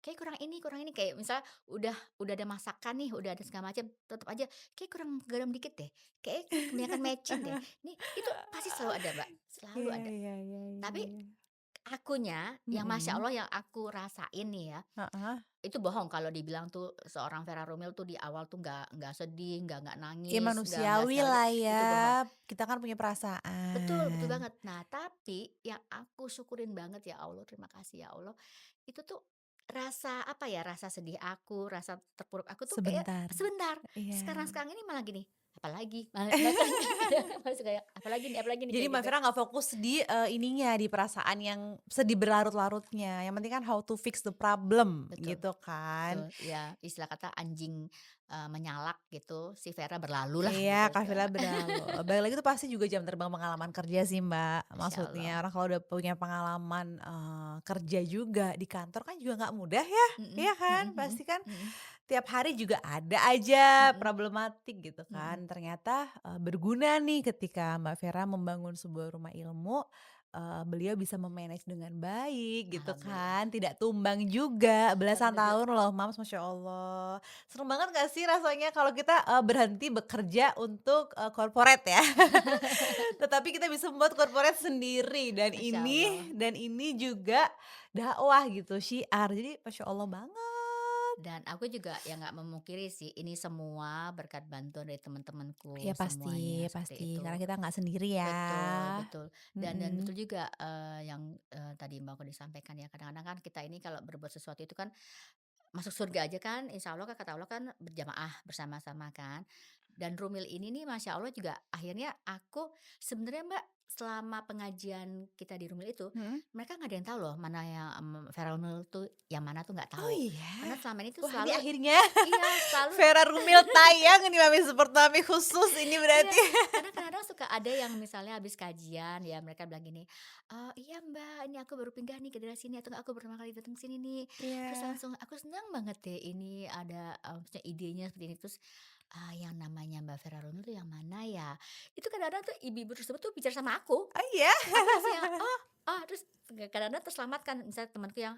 kayak kurang ini, kayak misalnya udah ada masakan nih, udah ada segala macam, tetep aja, "Kayak kurang garam dikit deh, kayak ini kebanyakan mecin deh." Nih, itu pasti selalu ada, Mbak, selalu Iya ada. iya iya Tapi iya. akunya, yang Masya Mhm, Allah yang aku rasain nih ya, heeh. itu bohong kalau dibilang tuh seorang Vera Romeel tuh di awal tuh nggak sedih, nggak Ya nangis, nggak manusiawi segala macam, lah itu ya, bohong. kita kan punya Betul betul perasaan. banget. Nah, tapi yang aku syukurin banget, ya Allah, terima kasih ya Allah, itu tuh rasa apa ya, rasa sedih aku, rasa terpuruk aku tuh kayak Sebentar, sebentar. iya. Sekarang-sekarang ini malah gini, "Apalagi?" bahkan kadang masih kayak, "Apalagi nih?" Jadi Kayak Mbak gitu. Vera nggak fokus di, ininya, di perasaan yang sedih berlarut-larutnya, yang penting kan how to fix the problem Betul gitu kan. betul, ya istilah kata anjing, menyalak gitu, si Vera berlalu lah Iya, gitu kafilah segala berlalu. Balik lagi itu pasti juga jam terbang pengalaman kerja sih, Mbak. Masya Allah. Maksudnya orang kalau udah punya pengalaman, kerja juga di kantor kan juga nggak mudah ya, Mhm iya kan? mhm Pasti mhm kan mhm tiap hari juga ada aja mhm problematik gitu mhm. kan. Ternyata, berguna nih ketika Mbak Vera membangun sebuah rumah ilmu, beliau bisa me-manage dengan baik gitu Alhamdulillah, kan, tidak tumbang juga, belasan alhamdulillah. tahun loh Mams, Masya Allah. Serem banget gak sih rasanya kalau kita, berhenti bekerja untuk, corporate ya, tetapi kita bisa membuat corporate sendiri Masya Allah. dan ini juga dakwah gitu, syiar. Jadi Masya Allah banget. Dan aku juga ya nggak memungkiri sih, ini semua berkat bantuan dari teman-temanku Ya pasti semuanya, pasti, seperti karena itu. kita nggak sendiri ya. Betul betul. Dan Mhm. betul juga, yang, tadi Mbakku disampaikan ya, kadang-kadang kan kita ini kalau berbuat sesuatu itu kan masuk surga aja kan, insya Allah kan kata Allah kan berjamaah bersama-sama kan. Dan Rumil ini nih Masya Allah juga akhirnya aku sebenarnya Mbak, selama pengajian kita di Rumil itu, Mhm. mereka nggak ada yang tahu loh mana yang, Feral Rumil tuh yang mana tuh nggak Oh tahu. iya? Karena selama ini tuh Wah ini selalu akhirnya iya selalu Vera Rumil tayang nih Mami Support Mami khusus ini iya, berarti. karena kadang-kadang suka ada yang misalnya habis kajian ya mereka bilang gini, "Iya Mbak, ini aku baru pindah nih ke daerah sini atau enggak aku pertama kali datang ke sini nih." Terus Iya. langsung, "Aku senang banget deh ini ada, maksudnya idenya seperti ini." Terus Yang namanya Mbak Vera Romil tuh yang mana ya? Itu kadang-kadang tuh ibu-ibu tersebut tuh bicara sama aku. Oh iya? Aku langsung yang, "Oh oh," terus kadang-kadang terselamatkan, misalnya temanku yang,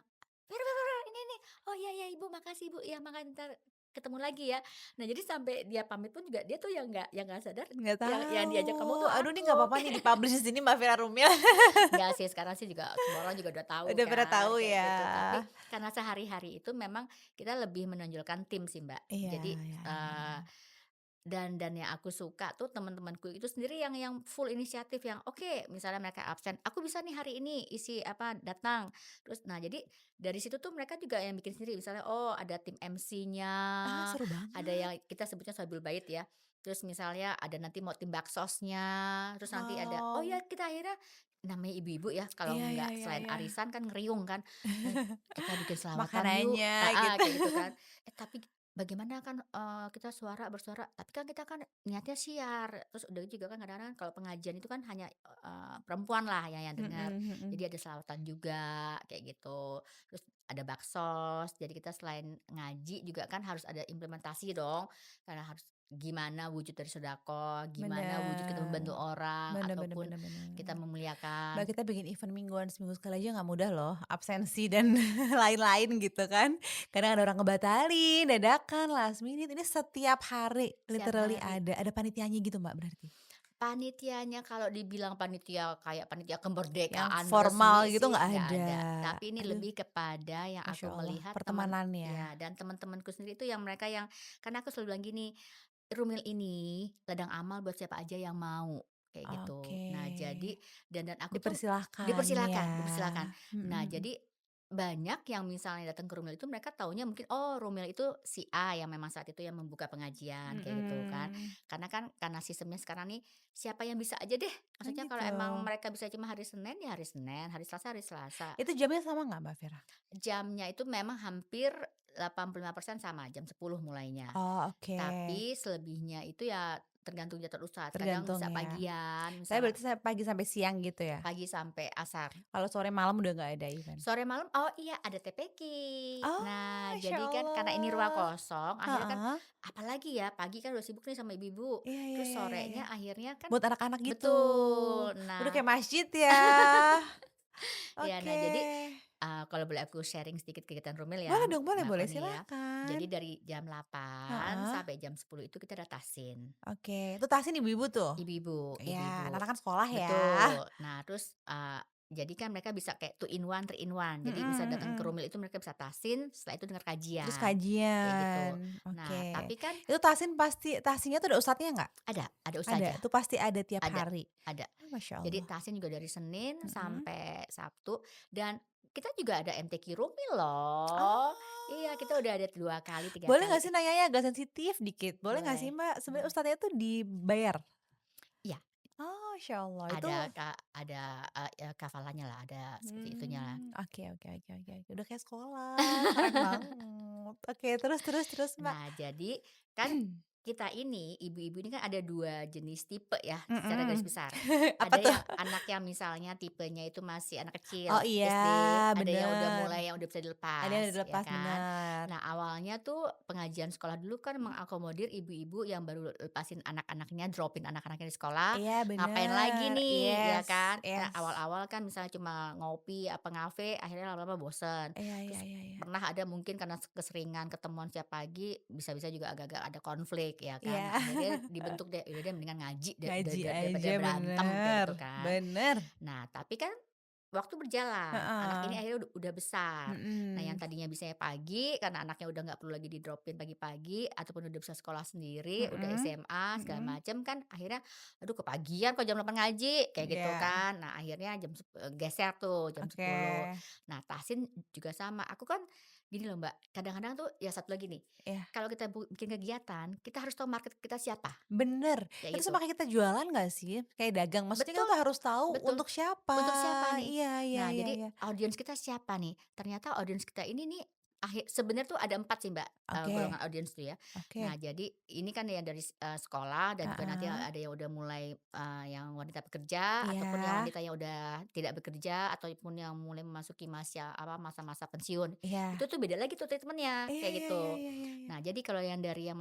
"Vera Vera Vera, ini, oh iya iya Ibu, makasih Ibu, iya makasih, entar ketemu lagi ya." Nah jadi sampai dia pamit pun juga dia tuh yang nggak sadar, Nggak yang diajak ngomong tahu. tuh Aduh, ini nggak aku. apa-apa nih di-publish di sini Mbak Vera Rumil. Enggak sih, sekarang sih juga semua orang juga udah tahu Udah pada kan, tahu kayak ya. gitu. Tapi karena sehari-hari itu memang kita lebih menonjolkan tim sih, Mbak. Iya, Jadi, iya, iya, eee, iya. dan yang aku suka tuh teman-temanku itu sendiri yang full inisiatif, yang oke, misalnya mereka absen, "Aku bisa nih hari ini isi apa, datang." Terus nah jadi dari situ tuh mereka juga yang bikin sendiri, misalnya, oh ada tim MC-nya, Ah, seru ada banget. yang kita sebutnya Sabul Bait ya. Terus misalnya ada nanti mau tim baksosnya, terus nanti ada oh Wow. ya kita akhirnya namanya ibu-ibu ya, kalau Iya, iya, nggak iya, selain iya. arisan kan ngeriung kan, "Kita bikin selawatan yuk," Makanannya gitu. kayak gitu kan. Tapi bagaimana kan, kita bersuara, tapi kan kita kan niatnya siar, terus udah gitu juga kan kadang-kadang kalau pengajian itu kan hanya, perempuan lah yang Mhm, dengar. Jadi mhm. ada selawatan juga, kayak gitu. Terus ada baksos, jadi kita selain ngaji juga kan harus ada implementasi dong, karena harus gimana wujud dari sedekah, gimana wujud kita Bener. membantu orang, Bener, bener, ataupun bener, kita bener. Mbak, memuliakan. kita bikin event mingguan seminggu sekali aja nggak mudah loh, absensi dan lain-lain gitu kan. Kadang ada orang ngebatalin, dadakan, last minute, ini setiap hari Setiap literally hari. ada panitianya gitu Mbak berarti? Panitianya kalau dibilang panitia kayak panitia Yang kemerdekaan formal resmi gitu sih nggak nggak ada? ada, tapi ini Aduh, lebih kepada yang Masya aku Allah, melihat teman pertemanan ya? ya, dan teman-temanku sendiri itu yang mereka yang karena aku selalu bilang gini, "Rumil ini ladang amal buat siapa aja yang mau," kayak gitu. Oke, Nah jadi dan aku tuh dipersilahkan ya? dipersilakan dipersilakan. Mhm, Nah mhm. jadi banyak yang misalnya datang ke Rumil itu mereka taunya mungkin, oh Rumil itu si A yang memang saat itu yang membuka pengajian, kayak gitu kan. Mhm. Karena sistemnya sekarang nih, siapa yang bisa aja deh. Oh Maksudnya kalau gitu. emang mereka bisa cuma hari Senin, ya hari Selasa hari Selasa. Itu jamnya sama nggak Mbak Vera? Jamnya itu memang hampir 85% sama, jam 10 mulainya. Oh, oke, Tapi selebihnya itu ya tergantung jadwal ustad. Kadang tergantung bisa ya. pagian, Saya misalnya berarti saya pagi sampai siang gitu ya? pagi sampai asar. Kalau sore malam udah nggak ada event? Sore malam, oh iya ada TPQ. Oh, Nah, Masya jadi kan karena ini ruang Allah. kosong, akhirnya kan Heeh. apalagi ya pagi kan udah sibuk nih sama ibu-ibu. Iya, iya, Terus iya, iya, iya. sorenya akhirnya kan Buat anak-anak gitu. betul. Udah Nah, kayak masjid ya. ya Oke. nah jadi kalau boleh aku sharing sedikit kegiatan Rumil ya, Boleh dong, boleh, Mbak boleh, Fani ya. silahkan. Jadi dari jam 8 Heeh. sampai jam 10 itu kita ada tasin, Oke, itu tasin ibu-ibu tuh? ibu-ibu Ya, ibu-ibu. anak-anak kan sekolah ya. Betul. Nah terus, jadi kan mereka bisa kayak two in one, three in one. Jadi bisa Mhm, datang ke mhm. Rumil itu mereka bisa tasin, setelah itu dengar Terus kajian, kayak gitu. kajian, Nah oke. tapi kan Itu tasin pasti tasinnya tuh ada ustadznya nggak? ada Ada? ustazah, Itu pasti ada tiap ada hari? ada. Oh, Masya Jadi Allah. tasin juga dari Senin Mhm. sampai Sabtu, dan kita juga ada MTQ Rumil loh. Iya, kita Oh. udah ada 2 kali, 3 Boleh kali. nggak sih nanyanya agak sensitif dikit? Boleh nggak sih Boleh Mbak, sebenarnya boleh. ustadznya tuh dibayar? Iya, Oh, Masya Allah, itu ada kafalannya lah, ada seperti itunya lah. Oke, oke, oke, oke, oke, udah kayak sekolah, keren banget. Oke, terus, terus, terus Mbak? Nah, jadi kan kita ini, ibu-ibu ini kan ada 2 jenis tipe ya, secara garis Mhm. besar. Apa Ada tuh? yang anak yang misalnya tipenya itu masih anak Oh kecil, iya, SD, ada yang udah bener. mulai yang udah bisa Ada yang dilepas, udah ya lepas, kan. bener. Nah, awalnya tuh pengajian sekolah dulu kan mengakomodir ibu-ibu yang baru lepasin anak-anaknya, drop-in anak-anaknya di sekolah, Iya ngapain lagi bener, nih, ya yes, kan. Nah, yes. awal-awal kan misalnya cuma ngopi, apa ngafe, akhirnya lama-lama bosen. Iya, iya, Terus iya, iya. pernah ada mungkin karena keseringan ketemuan setiap pagi, bisa-bisa juga agak-agak ada konflik ya kan. Nah Iya, akhirnya dibentuk deh, "Ya udah deh mendingan ngaji ngaji daripada aja berantem," kayak bener, gitu kan. bener. Nah tapi kan waktu berjalan, anak Heeh, ini akhirnya udah besar. Nah yang mhm, tadinya bisanya pagi, karena anaknya udah nggak perlu lagi di-drop-in pagi-pagi, ataupun udah bisa sekolah sendiri, udah mhm, SMA segala mhm. macem kan akhirnya, "Aduh kepagian kok jam 8 ngaji," kayak gitu Iya, kan. Nah akhirnya geser tuh oke. jam 10. Nah tahsin juga sama, aku kan gini loh Mbak, kadang-kadang tuh ya satu lagi nih, Iya, kalau kita bikin kegiatan, kita harus tahu market kita siapa, bener. Itu kayak gitu. sama kayak kita jualan nggak sih? Kayak dagang, maksudnya kita Betul tuh harus tahu betul. untuk siapa. Untuk siapa nih? Iya, iya, Nah, iya, jadi iya. audiens kita siapa nih? Ternyata audiens kita ini nih sebenarnya tuh ada 4 sih Mbak, Oke golongan audiens tuh ya. oke. Nah jadi ini kan yang dari sekolah dan juga nanti Heeh. ada yang udah mulai, yang wanita bekerja ataupun yang Iya wanita yang udah tidak bekerja ataupun yang mulai memasuki masa-masa pensiun. Itu iya. tuh beda lagi tuh treatment-nya, Iya kayak iya iya gitu. iya iya iya. Nah jadi kalau yang dari yang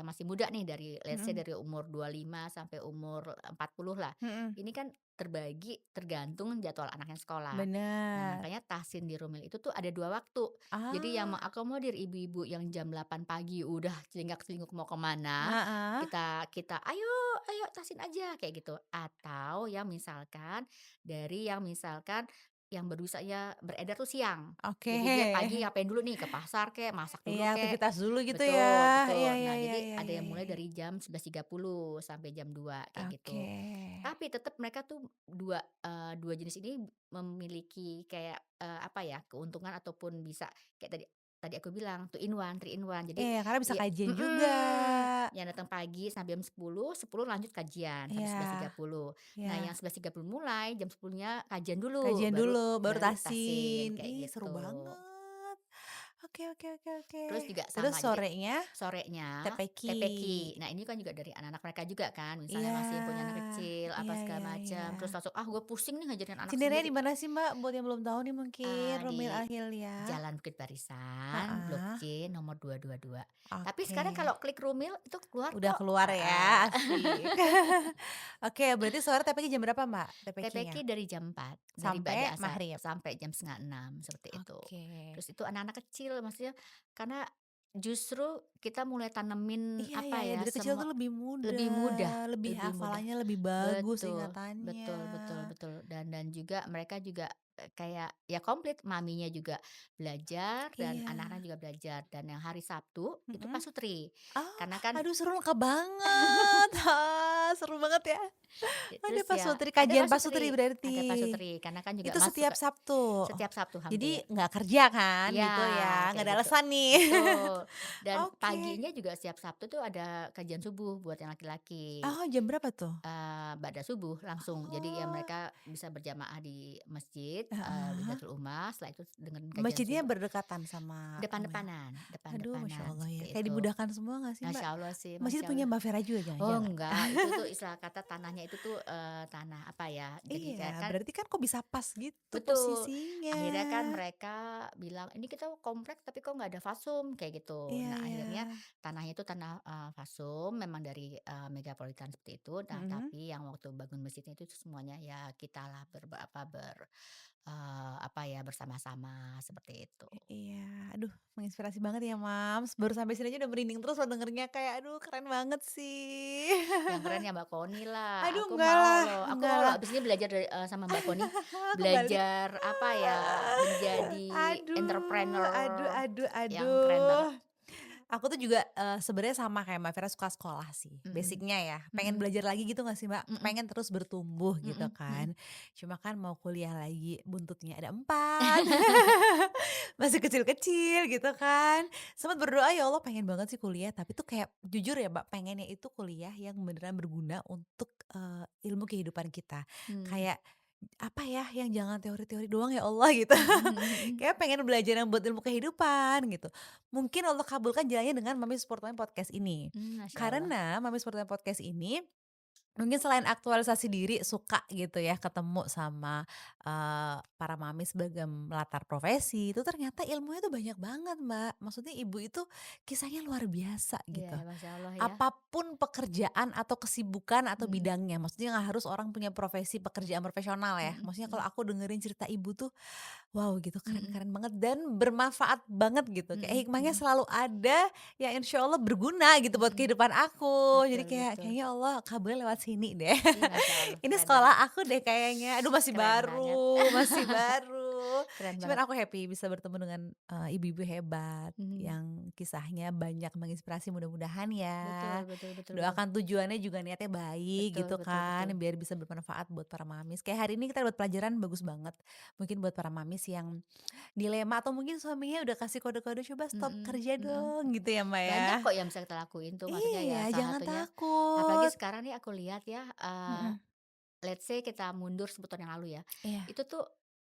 masih muda nih dari let's say Mhm dari umur 25 sampai umur 40 lah, mhm. ini kan terbagi tergantung jadwal anaknya sekolah. Nah, Bener. makanya tahsin di Rumil itu tuh ada 2 waktu. Jadi yang Ah, mengakomodir ibu-ibu yang jam 8 pagi udah celingak-celinguk mau kemana, heeh. kita kita, "Ayo ayo tahsin aja," kayak gitu. Atau yang misalkan dari yang misalkan yang baru saja beredar tuh siang. Oke. Jadi dia pagi ngapain dulu nih, ke pasar kek, masak Iya, dulu kek. aktivitas dulu gitu ya. Betul Iya betul. iya Nah, iya jadi iya ada iya yang iya mulai iya. dari jam 11.30 sampai jam 2 kayak gitu. Oke. Tapi tetap mereka tuh 2 jenis ini memiliki kayak, apa ya, keuntungan ataupun bisa kayak tadi tadi aku bilang two in one, three in one. Jadi Iya, karena bisa ya kajian juga. yang datang pagi sampai jam 10, 10 lanjut kajian sampai Iya 11.30. Nah, yang iya. 11.30 mulai, jam 10-nya kajian dulu, Kajian baru dulu, baru baru tasin, tasin. Ih, kayak seru gitu. banget. Oke oke oke oke. Terus juga Terus sama, jadi sorenya sorenya TPQ. TPQ. Nah, ini kan juga dari anak-anak mereka juga kan, misalnya Iya. masih punya anak kecil, apa Iya iya segala iya. macam, terus langsung, "Ah, gue pusing nih ngajarin anak Cinderanya sendiri." di mana sih, Mbak? Buat yang belum tahu nih mungkin, Romil Di Ahylia. Jalan Bukit Barisan, Blok Heeh, C nomor 222. Tapi oke. sekarang kalau klik Rumil itu keluar Udah kok, keluar heeh. ya, asik. Oke, berarti sore TPQ jam berapa, Mbak, TPQ-nya? TPQ dari jam 4 dari ba'da Sampai asar maghrib? sampai jam 5:30 seperti itu. Oke. Terus itu anak-anak kecil, maksudnya karena justru kita mulai tanemin, Iya iya apa iya, ya, dari kecil tuh lebih muda, lebih mudah lebih lebih mudah. hafalannya lebih bagus Betul ingatannya. betul betul betul, dan juga mereka juga, kayak ya komplit, maminya juga belajar dan Iya, anak-anak juga belajar, dan yang hari Sabtu itu mhm. pasutri. Oh, Karena kan aduh seru lengkap banget, seru banget ya. Ada terus ya pasutri, kajian pasutri ada berarti? pasutri karena kan juga Itu masuk setiap Sabtu? setiap Sabtu hampir. Jadi nggak kerja kan Iya, gitu ya, nggak kayak ada gitu. alasan nih. Betul, dan Oke. paginya juga setiap Sabtu tuh ada kajian subuh buat yang laki-laki, Oh, jam berapa tuh? ba'da subuh langsung. Jadi ya Oh, mereka bisa berjamaah di masjid, heeh. Nahdlatul Ummah, setelah itu dengerin kajian Masjidnya subuh. berdekatan sama kamu ya? Aduh, Masya Depan-depanan, Allah ya, seperti kayak itu. dimudahkan semua nggak sih, Mbak? Masya Allah sih, Masjid masya punya Allah. Mbak Vera juga Oh jangan-jangan? enggak, itu tuh istilah kata tanahnya itu tuh, tanah apa ya, jadi Iya, kayak kan berarti kan kok bisa pas gitu betul. posisinya. Akhirnya kan mereka bilang, "Ini kita komplek tapi kok nggak ada fasum?" Kayak gitu. Iya Nah, iya. akhirnya tanahnya itu tanah, fasum memang dari, Megapolitan seperti itu. Nah, Mhm. tapi yang waktu bangun masjidnya itu semuanya ya kitalah apa ya, bersama-sama seperti itu. Iya, aduh menginspirasi banget ya, Mams. Baru sampai sini aja udah merinding terus loh dengernya kayak aduh keren banget sih. Yang keren ya Mbak Koni lah, Aduh aku enggak mau loh lah. abis ini belajar sama Mbak Koni, Kebalik. belajar apa ya, menjadi Aduh entrepreneur aduh yang keren banget. aduh. Aku tuh juga, sebenarnya sama kayak Mbak Vera suka sekolah sih, Mhm, basic-nya ya. Pengen mhm, belajar lagi gitu nggak sih, Mbak? mhm, Pengen terus bertumbuh gitu mhm, mhm. kan. Cuma kan mau kuliah lagi buntutnya ada 4, masih kecil-kecil gitu kan. Sempet berdoa, "Ya Allah pengen banget sih kuliah," tapi tuh kayak jujur ya, Mbak, pengennya itu kuliah yang beneran berguna untuk, ilmu kehidupan kita. Mmm, Kayak, apa ya, yang jangan teori-teori doang ya Allah gitu. mhm mhm mhm. Kayak pengen belajar yang buat ilmu kehidupan gitu. Mungkin Allah kabulkan jalannya dengan Mami Support Mami Podcast ini. Masya Allah. Karena Mami Support Mami Podcast ini mungkin selain aktualisasi diri suka gitu ya ketemu sama, para mami sebagai latar profesi, itu ternyata ilmunya tuh banyak banget, Mbak. Maksudnya ibu itu kisahnya luar biasa Iya, gitu. Masya Allah ya. Apapun pekerjaan atau kesibukan atau Mhm, bidangnya, maksudnya nggak harus orang punya profesi pekerjaan profesional ya. mhm Maksudnya mhm, kalau aku dengerin cerita ibu tuh, wow gitu mhm, keren-keren banget dan bermanfaat banget gitu, kayak mhm hikmahnya mhm, selalu ada yang insya Allah berguna gitu buat mhm. kehidupan aku. Jadi Betul kayak, betul. kayaknya Allah kabulnya lewat sini deh. Ih, Masya Allah, Ini keren banget sekolah aku deh kayaknya, aduh masih keren banget. baru masih baru. Keren Cuman banget. aku happy bisa bertemu dengan, ibu-ibu hebat Mhm. yang kisahnya banyak menginspirasi mudah-mudahan ya. Betul betul betul betul. Doakan tujuannya juga niatnya baik Betul gitu betul kan, betul. biar bisa bermanfaat buat para mamis. Kayak hari ini kita dapat pelajaran bagus banget. Mungkin buat para mamis yang dilema atau mungkin suaminya udah kasih kode-kode, "Coba stop Mhm kerja mhm. dong," gitu ya, Mbak, ya. Banyak kok yang bisa kita lakuin tuh, maksudnya Iya, ya salah jangan satunya apalagi takut. sekarang nih aku lihat ya, Mhm, let's say kita mundur 10 tahun yang lalu ya, iya. itu tuh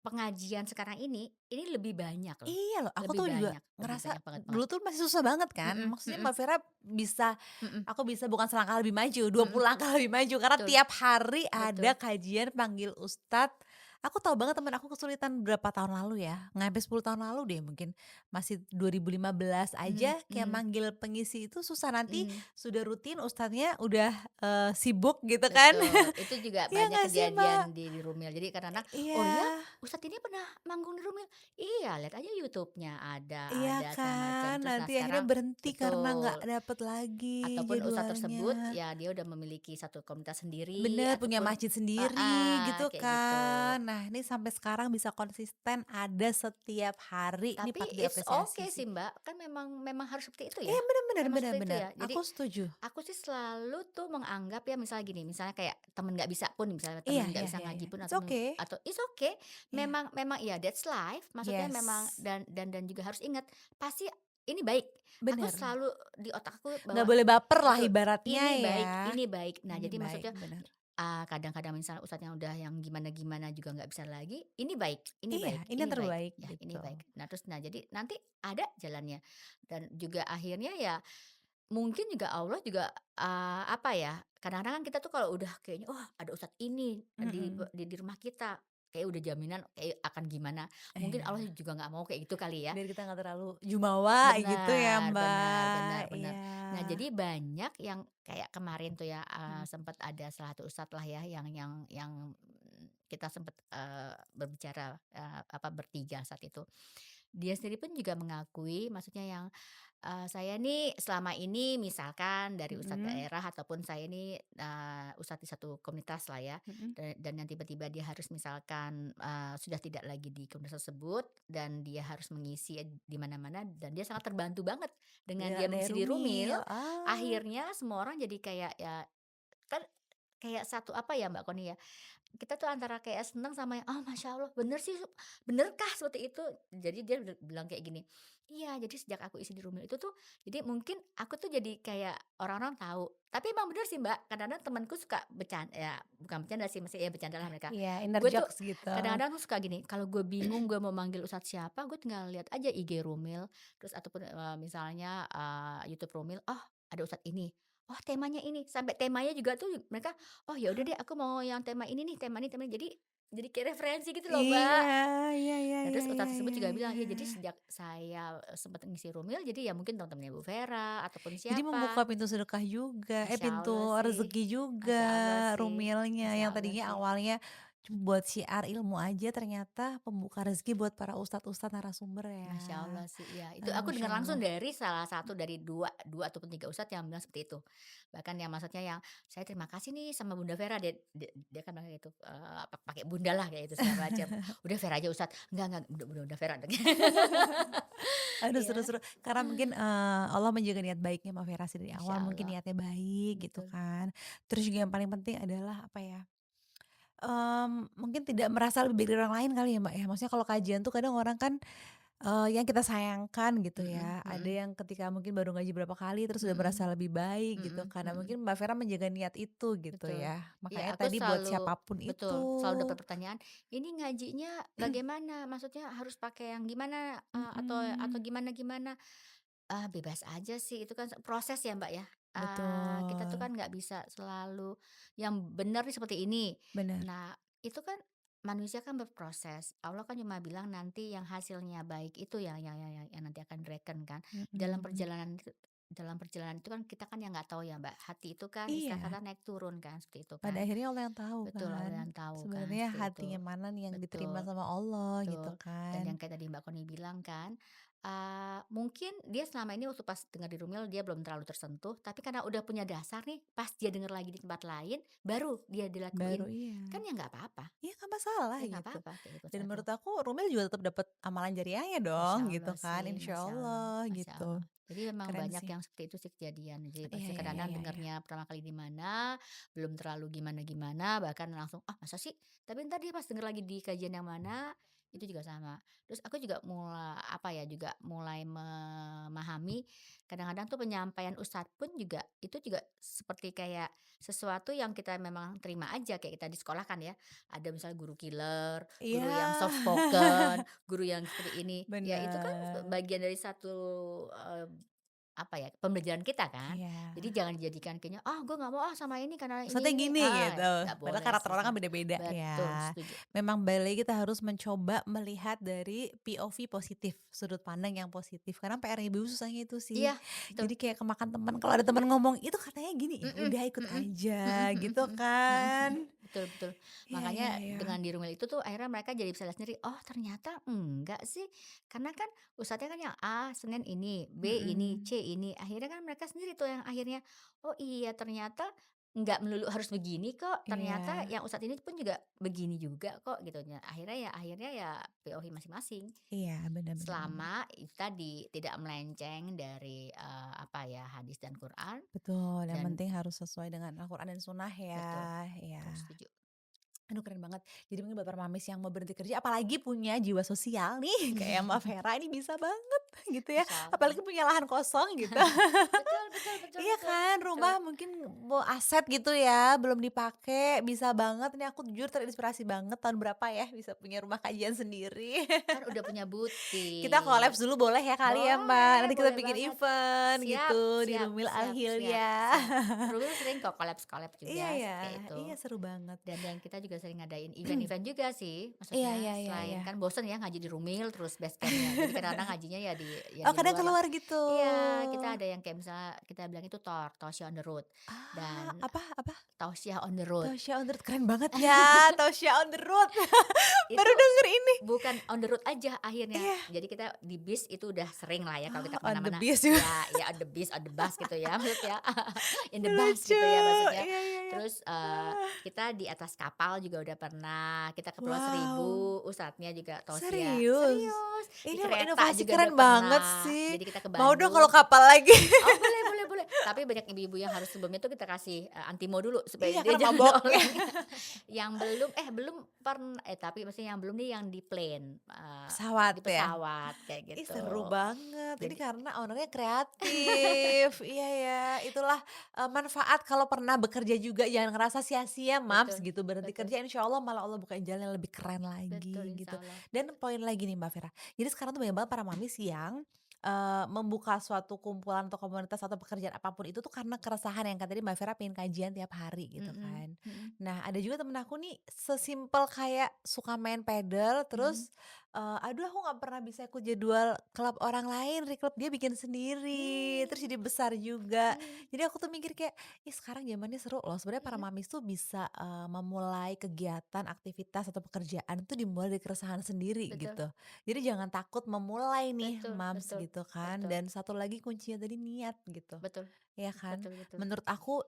pengajian sekarang ini lebih banyak loh, Iya loh, aku lebih tuh juga banyak lebih ngerasa banyak banget banget. dulu tuh masih susah banget kan. Mhm Maksudnya mhm Mbak Vera bisa, mhm aku bisa bukan selangkah lebih maju, mhm, 20 langkah lebih maju karena betul tiap hari ada betul, kajian panggil ustadz. Aku tahu banget temen aku kesulitan berapa tahun lalu ya, nggak 10 tahun lalu deh mungkin, masih 2015 mhm aja kayak mhm manggil pengisi itu susah, nanti mhm. sudah rutin ustadznya udah, sibuk gitu kan. Betul, itu juga Iya banyak nggak sih Mbak? kejadian di Rumil. Jadi kadang-kadang, "Oh Iya. ya, Ustadz ini pernah manggung di Rumil?" "Iya, lihat aja YouTube-nya, Iya ada segala macam." kan, Terus nah nanti akhirnya sekarang berhenti karena nggak betul, dapet lagi ataupun ustadz jadwalnya. tersebut ya dia udah memiliki satu komunitas sendiri Bener, punya ataupun masjid sendiri gitu kayak gitu. kan. Nah ini sampai sekarang bisa konsisten ada setiap hari, ini Tapi patut it's diapresiasi okay sih. sih, Mbak, kan memang memang harus seperti itu ya, Iya bener bener memang bener seperti itu bener, ya. Jadi aku setuju. aku sih selalu tuh menganggap ya misalnya gini, misalnya kayak temen nggak bisa pun, misalnya Iya temen nggak iya bisa iya ngaji iya, pun it's atau okay. atau it's okay, Iya, memang memang ya that's life, maksudnya memang yes, dan juga harus ingat, pasti ini baik. Aku bener. selalu di otak aku Nggak bahwa boleh baper lah betul, ibaratnya ini baik ya. ini baik. Nah Ini jadi baik, maksudnya, bener. kadang-kadang misalnya ustadznya udah yang gimana-gimana juga nggak bisa lagi, ini baik ini Iya, baik ini yang ini baik, terbaik ya ini gitu. baik. Nah terus nah jadi nanti ada jalannya dan juga akhirnya ya mungkin juga Allah juga, apa ya, kadang-kadang kan kita tuh kalau udah kayaknya, "Wah, ada ustadz ini Mhm, di rumah kita," kayak udah jaminan kayak akan gimana, mungkin Allah iya. juga nggak mau kayak gitu kali ya. Biar kita nggak terlalu jumawa gitu ya Benar benar benar Mbak, benar. iya. Nah, jadi banyak yang kayak kemarin tuh ya, Mhm, sempet ada salah satu ustadz lah ya yang kita sempet, berbicara, apa, bertiga saat itu. Dia sendiri pun juga mengakui maksudnya yang, "Saya nih selama ini misalkan dari ustadz mhm, daerah ataupun saya ini, ustadz di satu komunitas lah ya, mhm. dan yang tiba-tiba dia harus misalkan, sudah tidak lagi di komunitas tersebut dan dia harus mengisi di mana-mana dan dia sangat terbantu banget dengan dia Dari mengisi di Rumil, Rumil, ah, akhirnya semua orang jadi kayak ya kan kayak satu apa ya Mbak Koni ya, kita tuh antara kayak seneng sama yang, "Oh, Masya Allah, bener sih, benerkah seperti itu?" Jadi dia bilang kayak gini, "Iya, jadi sejak aku isi di Rumil itu tuh, jadi mungkin aku tuh jadi kayak orang-orang tahu." Tapi emang bener sih, Mbak, kadang-kadang temanku suka bercanda ya bukan bercanda sih, maksudnya ya bercanda lah mereka. iya inner Gue tuh jokes gitu. kadang-kadang tuh suka gini, kalau gue bingung gue mau manggil ustadz siapa, gue tinggal lihat aja IG Rumil, terus ataupun, misalnya, YouTube Rumil, "Oh, ada ustadz ini. Oh, temanya ini." Sampai temanya juga tuh mereka, "Oh, ya udah deh aku mau yang tema ini nih, tema ini." Jadi kayak referensi gitu loh, Iya, Mbak. iya iya Nah, iya terus iya ustadz tersebut iya juga bilang, iya. "Ya jadi sejak saya, sempat ngisi Rumil, jadi ya mungkin teman-temannya Bu Vera ataupun Jadi siapa." membuka pintu sedekah juga, Masya pintu Allah sih rezeki juga, Masya Allah sih Rumilnya Masya yang Allah tadinya sih. awalnya cuma buat syiar ilmu aja ternyata pembuka rezeki buat para ustadz-ustadz narasumber ya. Masya Allah sih, iya. Itu Ah, aku Masya dengar langsung Allah. dari salah satu dari dua ataupun 3 ustadz yang bilang seperti itu. Bahkan yang maksudnya yang, "Saya terima kasih nih sama Bunda Vera," dia kan bilang gitu, pakai bunda lah kayak gitu segala macam. "Udah Vera aja ustadz." "Enggak, Bunda Vera." Aduh Iya. seru-seru, karena mungkin, Allah menjaga niat baiknya Mbak Vera sih dari Masya awal, mungkin Allah, niatnya baik gitu betul. kan. Terus juga yang paling penting adalah apa ya, mungkin tidak merasa lebih baik dari orang lain kali ya Mbak ya. Maksudnya kalau kajian tuh kadang orang kan, yang kita sayangkan gitu Mhm ya, ada mhm yang ketika mungkin baru ngaji berapa kali terus udah merasa mhm lebih baik gitu, mhm karena mhm. mungkin Mbak Vera menjaga niat itu gitu Betul. ya. Iya, Makanya aku tadi buat selalu siapapun itu. betul, selalu dapat pertanyaan, "Ini ngajinya bagaimana? Maksudnya harus pakai yang gimana, atau Mhm, gimana-gimana?" Bebas aja sih, itu kan proses ya, Mbak, ya. Kita tuh betul, kan nggak bisa selalu yang benar nih seperti ini. bener, Nah, itu kan manusia kan berproses. Allah kan cuma bilang nanti yang hasilnya baik itu yang nanti akan direken kan. Dalam mhm. perjalanan itu dalam perjalanan itu kan kita kan yang nggak tahu ya, Mbak. Hati itu kan istilah Iya. kata naik turun kan, seperti itu Pada kan. akhirnya Allah yang tahu Betul, Allah kan, yang tahu kan, sebenarnya seperti itu. hatinya mana nih yang diterima Betul. sama Allah gitu Betul, dan yang kan. kayak tadi Mbak Koni bilang kan, mungkin dia selama ini waktu pas dengar di Rumil dia belum terlalu tersentuh, tapi karena udah punya dasar nih, pas dia denger lagi di tempat lain, baru dia dilakuin, Baru iya, kan ya nggak apa-apa iya nggak masalah ya nggak gitu. apa-apa kayak gitu Dan satu. menurut aku Rumil juga tetap dapat amalan jariahnya Masya dong gitu Allah kan, sih, insya Masya Allah, Allah Masya gitu. Allah. Jadi memang Keren banyak sih. yang seperti itu sih kejadian, jadi Iya pasti iya iya kadang-kadang iya iya. dengernya pertama kali di mana, belum terlalu gimana-gimana, bahkan langsung, "Ah masa sih?" Tapi ntar dia pas denger lagi di kajian yang mana, itu juga sama. Terus aku juga mulai apa ya, juga mulai memahami kadang-kadang tuh penyampaian ustadz pun juga itu juga seperti kayak sesuatu yang kita memang terima aja kayak kita di sekolah kan ya. Ada misalnya guru killer, guru yang Iya. soft spoken, guru yang seperti ini. Ya itu kan Bener. bagian dari satu, eee, apa ya, pembelajaran kita kan. Iya. Jadi jangan dijadikan kayaknya, "Ah, gue nggak mau ah sama ini karena Maksudnya ini," gini gitu, nggak padahal boleh karakter sih orang kan sebenarnya. beda-beda Betul, ya. setuju. Memang balik lagi kita harus mencoba melihat dari POV positif, sudut pandang yang positif. Karena PR ibu susahnya itu Iya, sih. betul. Jadi kayak kemakan teman, kalau ada teman ngomong, "Itu katanya gini," ya Mhm udah ikut mhm mhm aja mhm gitu mhm mhm. kan. Betul betul. Iya iya Makanya iya. dengan di rumah itu tuh akhirnya mereka jadi bisa lihat sendiri, oh ternyata enggak sih. Karena kan ustadznya kan yang A, Senin ini, B ini, Mhm. C ini. Akhirnya kan mereka sendiri tuh yang akhirnya, oh iya ternyata enggak melulu harus begini kok. Ternyata Iya. yang ustadz ini pun juga begini juga kok gitu. Nah, akhirnya ya POV masing-masing. Iya, benar benar benar. Selama itu tadi tidak melenceng dari apa ya, hadis dan Quran Betul, yang dan penting harus sesuai dengan Al-Quran dan Sunnah betul, ya. betul Iya. setuju. Aduh keren banget. Jadi mungkin buat para mamis yang mau berhenti kerja apalagi punya jiwa sosial nih kayak Mbak Vera ini bisa banget gitu ya. Insyaallah. Apalagi punya lahan kosong gitu. Betul betul betul Iya betul kan, betul. rumah mungkin mau aset gitu ya, belum dipakai, bisa banget. Ini aku jujur terinspirasi banget tahun berapa ya bisa punya rumah kajian sendiri. Kan udah punya Kita butik. collabs dulu boleh ya kali ya Mbak, Boleh nanti kita boleh bikin banget. event Siap gitu di siap Rumil Al siap siap Hilya. siap. Rul sering kok collab Iya juga ya, kayak itu. iya seru banget. Dan kita juga sering ngadain event-event juga sih, Iya maksudnya iya iya selain iya. kan bosen ya ngaji di Rumil terus base campnya. Jadi kadang-kadang ngajinya ya Oh di kadang luar lah. keluar gitu. Iya, kita ada yang kayak misalnya kita bilang itu Tausiah on the road Ah, dan apa? Tausiah on the road. Tasya on the road, keren banget ya, Tasya on the road. Itu Baru denger ini. bukan on the road aja akhirnya. Iya. Jadi kita di bis itu udah sering lah ya kalau Oh, kita on the kemana-mana. beach juga. Ya ya on the bis, on the bus gitu ya maksudnya. In the bus Lucu. gitu ya maksudnya. Iya iya iya. Terus, Ah, kita di atas kapal juga udah pernah, kita ke Pulau wow, Seribu, ustadznya juga tausiah. serius? Serius, di Ini kereta inovasi juga udah keren banget pernah. sih. Jadi kita ke Mau dong kalau Bandung. kapal lagi. Oh boleh boleh boleh, tapi banyak ibu-ibu yang harus sebelumnya tuh kita kasih, antimo dulu supaya Iya, dia karena jangan mabok. oleng. Yang tapi maksudnya yang belum nih yang di plane, Pesawat di ya? pesawat kayak Ih, gitu. seru banget. Ini Jadi karena owner-nya kreatif. Iya ya, itulah, manfaat kalau pernah bekerja juga, jangan ngerasa sia-sia mams betul gitu, berhenti betul kerja insya Allah malah Allah bukain jalan yang lebih keren betul lagi gitu. insyaallah. Dan poin lagi nih Mbak Vera, jadi sekarang tuh banyak banget para mamis yang, membuka suatu kumpulan atau komunitas atau pekerjaan apapun itu tuh karena keresahan yang kata tadi Mbak Vera pengen kajian tiap hari gitu Mhm kan. mhm Nah ada juga temen aku nih sesimpel kayak suka main pedal mhm. terus "Aduh aku nggak pernah bisa ikut jadwal klub orang lain, reklub dia bikin sendiri, terus Mmm, jadi besar juga." mmm, Jadi aku tuh mikir kayak, ih sekarang zamannya seru loh, sebenarnya para mhm, mamis tuh bisa, memulai kegiatan, aktivitas, atau pekerjaan tuh dimulai dari keresahan sendiri betul gitu. Jadi jangan takut memulai nih betul mams betul gitu kan, betul dan satu lagi kuncinya tadi niat gitu, betul ya kan. betul betul. Menurut aku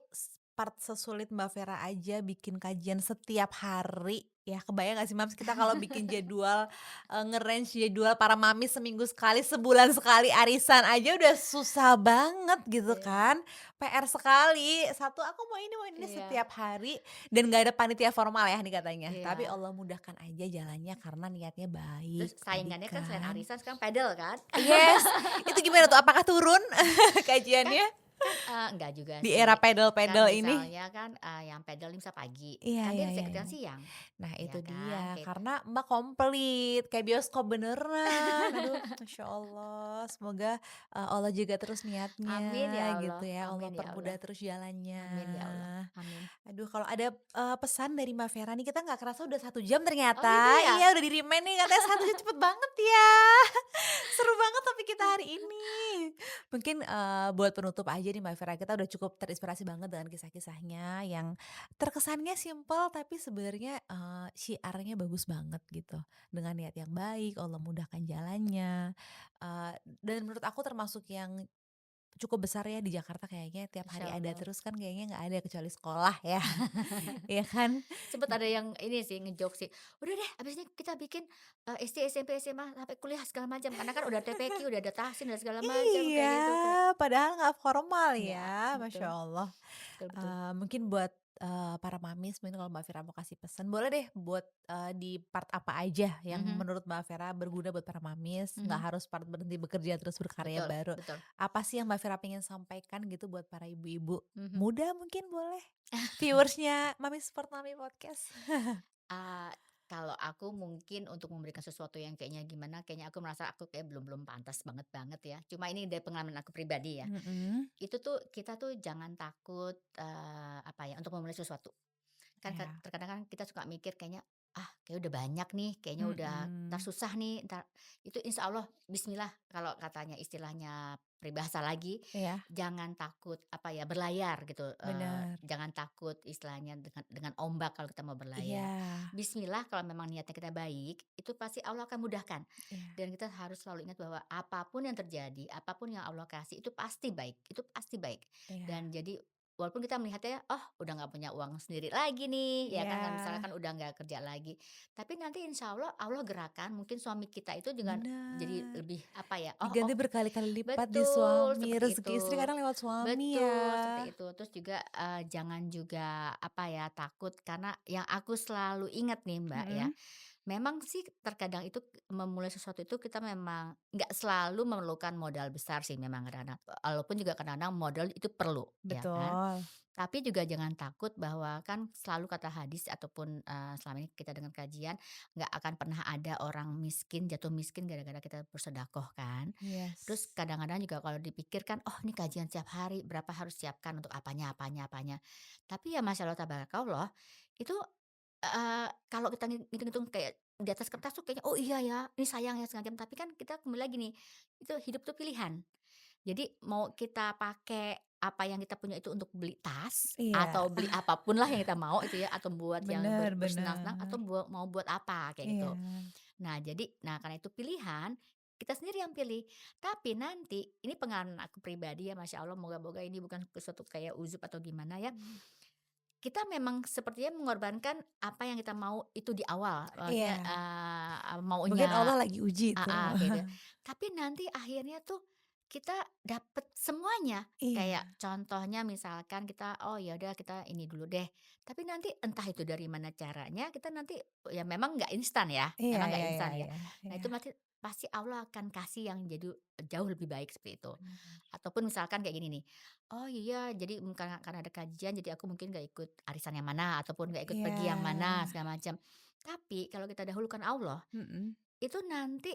part sesulit Mbak Vera aja bikin kajian setiap hari, ya kebayang gak sih mams kita kalau bikin jadwal nge-range jadwal para mami seminggu sekali, sebulan sekali arisan aja udah susah banget gitu Iya kan. PR sekali, satu aku mau ini iya setiap hari dan gak ada panitia formal ya nih katanya. Tapi iya. Allah mudahkan aja jalannya karena niatnya Terus baik tadi saingannya kan selain kan. arisan sekarang padel kan? Yes, itu gimana tuh? Apakah turun Kan kajiannya enggak juga di era sih. Kan pedal-pedal ini? misalnya kan, yang pedal misal pagi, Iya kan dia iya bisa iya ikutan iya. siang, Nah itu ya kan? dia, Kayak karena Mbak komplit, kayak bioskop beneran. Aduh, Masya Allah. Semoga Allah jaga terus niatnya amin ya gitu Allah ya. Allah amin ya Allah permudah terus jalannya. amin ya Allah, amin. Aduh, kalau ada pesan dari Mbak Vera nih, kita nggak kerasa udah 1 jam Oh gitu ternyata. ya? Iya, udah di-remind nih katanya 1 jam cepet banget ya. Seru banget topik kita hari ini. Mungkin buat penutup aja nih Mbak Vera, kita udah cukup terinspirasi banget dengan kisah-kisahnya yang terkesannya simpel tapi sebenarnya syiarnya bagus banget gitu. Dengan niat yang baik, Allah mudahkan jalannya. Dan menurut aku termasuk yang cukup besar ya di Jakarta kayaknya tiap Masya hari ada Allah. terus kan kayaknya nggak ada kecuali sekolah ya, iya kan? Sempet ada yang ini sih nge-joke sih, "Udah deh abis ini kita bikin, SD, SMP, SMA, sampai kuliah segala macam," karena kan udah TPQ, udah ada tahsin dan segala macam Iya, kayak gitu, kayak padahal nggak formal enggak, ya, Masya betul. Allah. betul betul. Mungkin buat, para mamis mungkin kalau Mbak Vira mau kasih pesan, boleh deh buat, di part apa aja yang Mhm menurut Mbak Vira berguna buat para mamis, nggak mhm, harus part berhenti bekerja terus berkarya betul baru. betul. Apa sih yang Mbak Vira pengen sampaikan gitu buat para ibu-ibu Mhm. muda mungkin boleh? Viewersnya Mami Support Mami Podcast. Eee, Kalau aku mungkin untuk memberikan sesuatu yang kayaknya gimana, kayaknya aku merasa aku kayak belum pantas banget banget ya. Cuma ini dari pengalaman aku pribadi ya. Mhm, Itu tuh kita tuh jangan takut, apa ya, untuk memulai sesuatu. Kan iya, terkadang kan kita suka mikir kayaknya, "Ah, kayak udah banyak nih, kayaknya udah entar mhm, susah nih, entar" itu insya Allah bismillah kalau katanya istilahnya peribahasa lagi, iya, jangan takut, apa ya, berlayar gitu, bener, jangan takut istilahnya dengan ombak kalau kita mau berlayar. iya, Bismillah kalau memang niatnya kita baik, itu pasti Allah akan mudahkan. iya, Dan kita harus selalu ingat bahwa apapun yang terjadi, apapun yang Allah kasih itu pasti baik, itu pasti baik. iya, Dan jadi walaupun kita melihatnya, oh udah nggak punya uang sendiri lagi nih, ya kan, misalnya iya, kan udah nggak kerja lagi. Tapi nanti insya Allah, Allah gerakan mungkin suami kita itu dengan jadi bener. lebih apa ya, Diganti berkali-kali lipat di betul suami, seperti rezeki istri itu. kadang lewat suami Betul, ya. seperti itu. Terus juga, jangan juga, apa ya, takut karena yang aku selalu ingat nih, Mbak, ya, Mhm, memang sih terkadang itu memulai sesuatu itu kita memang nggak selalu memerlukan modal besar sih memang kadang-kadang, walaupun juga kadang-kadang modal itu perlu, ya kan. betul. Tapi juga jangan takut bahwa kan selalu kata hadis ataupun, selama ini kita dengar kajian, nggak akan pernah ada orang miskin, jatuh miskin gara-gara kita bersedekah kan. Terus Yes. kadang-kadang juga kalau dipikirkan, "Oh ini kajian setiap hari, berapa harus siapkan untuk apanya apanya apanya." Tapi ya Masya Allah tabarakallah, itu, kalau kita ngitung-ngitung kayak di atas kertas tuh kayaknya, "Oh iya ya, ini sayang ya segala macam." Tapi kan kita kembali lagi nih, itu hidup tuh pilihan. Jadi mau kita pakai apa yang kita punya itu untuk beli tas, Iya, atau beli apapun lah yang kita mau itu ya, atau buat yang bener bersenang-senang, atau bener. mau buat apa, kayak gitu. Iya. Nah karena itu pilihan, kita sendiri yang pilih. Tapi nanti, ini pengalaman aku pribadi ya Masya Allah, moga-moga ini bukan sesuatu kayak uzub atau gimana ya, Mmm. kita memang sepertinya mengorbankan apa yang kita mau itu di awal, maksudnya, Iya, mungkin maunya Allah lagi uji itu. kayak gitu. Tapi nanti akhirnya tuh kita dapet semuanya. Kayak Iya, contohnya misalkan kita, oh ya udah kita ini dulu deh. Tapi nanti entah itu dari mana caranya, kita nanti ya memang nggak instan ya, iya memang nggak iya iya instan ya. iya Nah iya, itu pasti Allah akan kasih yang jadi jauh lebih baik seperti itu. bener. Ataupun misalkan kayak gini nih, oh iya jadi karena ada kajian jadi aku mungkin nggak ikut arisan yang mana, ataupun nggak ikut pergi yang mana Iya, segala macam. Tapi kalau kita dahulukan Allah, mhm. itu nanti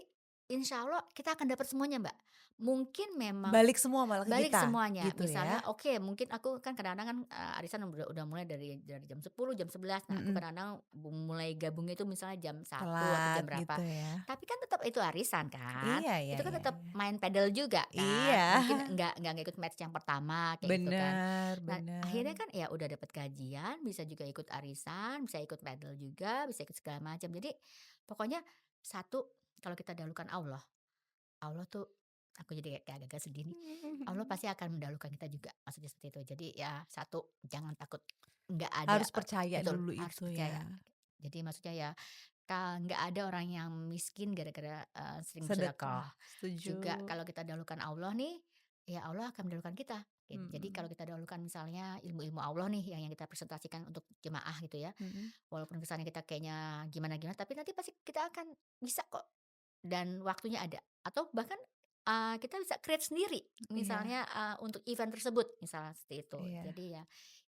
insya Allah kita akan dapat semuanya, Mbak. Mungkin memang Balik semua malah ke balik kita, semuanya. gitu Misalnya ya? oke, mungkin aku kan kadang-kadang kan, arisan udah mulai dari jam 10 jam 11. Nah, aku Mhm, kadang-kadang mulai gabungnya itu misalnya jam 1 atau jam telat berapa. gitu ya? Tapi kan tetap itu arisan kan, Iya iya itu kan iya tetap iya. main pedal juga kan, Iya, mungkin nggak ikut match yang pertama kayak gitu kan. bener Nah, bener. akhirnya kan ya udah dapat gajian, bisa juga ikut arisan, bisa ikut pedal juga, bisa ikut segala macam. Jadi pokoknya satu, kalau kita dahulukan Allah, Allah tuh aku jadi kayak agak-agak sedih nih, Allah pasti akan mendahulukan kita juga, maksudnya seperti itu. Jadi ya satu, jangan takut, nggak ada Harus percaya betul, dulu harus itu percaya. ya, Jadi maksudnya ya, nggak ada orang yang miskin gara-gara, sering sedekah, bersedekah. setuju. Juga kalau kita dahulukan Allah nih, ya Allah akan mendahulukan kita, gitu. Jadi kalau Mhm, kita dahulukan misalnya ilmu-ilmu Allah nih yang kita presentasikan untuk jemaah gitu ya, mhm. walaupun kesannya kita kayaknya gimana-gimana, tapi nanti pasti kita akan bisa kok dan waktunya ada. Atau bahkan, kita bisa create sendiri Iya misalnya, untuk event tersebut, misalnya seperti itu. iya. Jadi ya,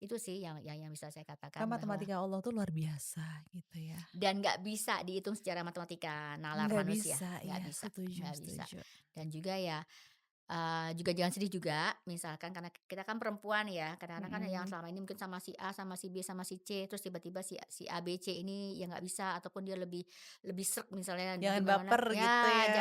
itu sih yang bisa saya Kan katakan bahwa matematika Allah tuh luar biasa gitu ya. dan nggak bisa dihitung secara matematika nalar Nggak manusia, bisa, nggak iya bisa setuju nggak bisa. setuju. Dan juga ya, juga jangan sedih juga, misalkan karena kita kan perempuan ya, kadang-kadang kan yang Mhm. selama ini mungkin sama si A, sama si B, sama si C, terus tiba-tiba si A, B, C ini ya nggak bisa, ataupun dia lebih lebih sreg misalnya di Jangan mana-mana, baper gitu ya ya.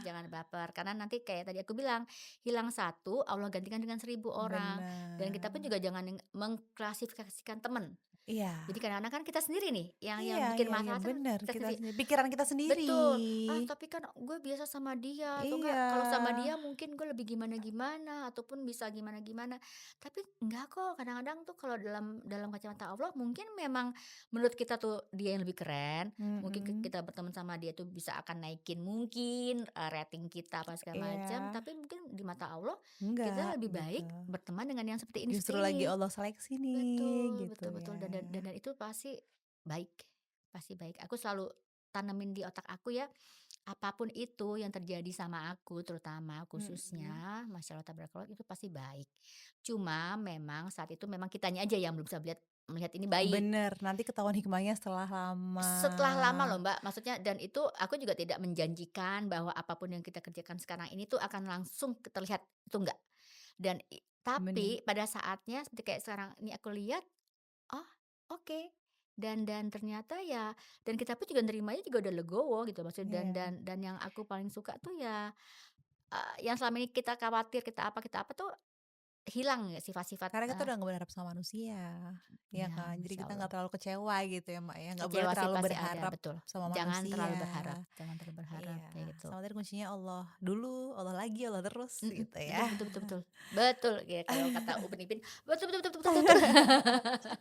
jangan baper, karena nanti kayak tadi aku bilang, hilang satu, Allah gantikan dengan 1000 orang. Dan kita pun Bener. juga jangan mengklasifikasikan teman. Iya. Jadi kadang-kadang kan kita sendiri nih yang Iya bikin iya iya, masalah kan bener, kita kita sendiri. sendiri pikiran kita sendiri. Betul, tapi kan gue biasa sama dia atau enggak Iya. kalau sama dia mungkin gue lebih gimana-gimana ataupun bisa gimana-gimana. Tapi enggak kok, kadang-kadang tuh kalau dalam kacamata Allah mungkin memang menurut kita tuh dia yang lebih keren, mungkin Mhm. kita berteman sama dia tuh bisa akan naikin mungkin, rating kita apa segala macam, Iya. tapi mungkin di mata Allah kita Enggak, lebih gitu. baik berteman dengan yang Justru seperti lagi ini. Allah seleksi nih, Betul gitu betul betul, ya. dan itu baik pasti baik. Aku selalu tanemin di otak aku ya, apapun itu yang terjadi sama aku terutama Mhm. khususnya masyaallah tabarakallah itu pasti baik. Cuma memang saat itu memang kitanya aja yang belum bisa melihat ini baik. Bener, nanti ketahuan hikmahnya setelah lama. Setelah lama loh Mbak, maksudnya dan itu aku juga tidak menjanjikan bahwa apapun yang kita kerjakan sekarang ini tuh akan langsung terlihat, itu enggak. Dan Bener. tapi pada saatnya seperti kayak sekarang ini aku lihat, oh oke, dan ternyata ya dan kita pun juga nerimanya juga udah legowo gitu maksudnya Iya. dan yang aku paling suka tuh ya, yang selama ini kita khawatir, kita apa tuh hilang ya sifat-sifat, Karena kita udah nggak berharap sama manusia, ya ya kan? Jadi kita nggak masyaallah. terlalu kecewa gitu ya, Mbak, ya, nggak boleh Kecewa sih terlalu pasti ada, berharap betul. sama Jangan manusia. terlalu berharap jangan terlalu berharap, Iya, kayak gitu. sama tadi kuncinya Allah dulu, Allah lagi, Allah terus Mhm, gitu ya. betul betul betul betul. Betul, ya kalau kata Upin Ipin, betul betul betul betul betul betul.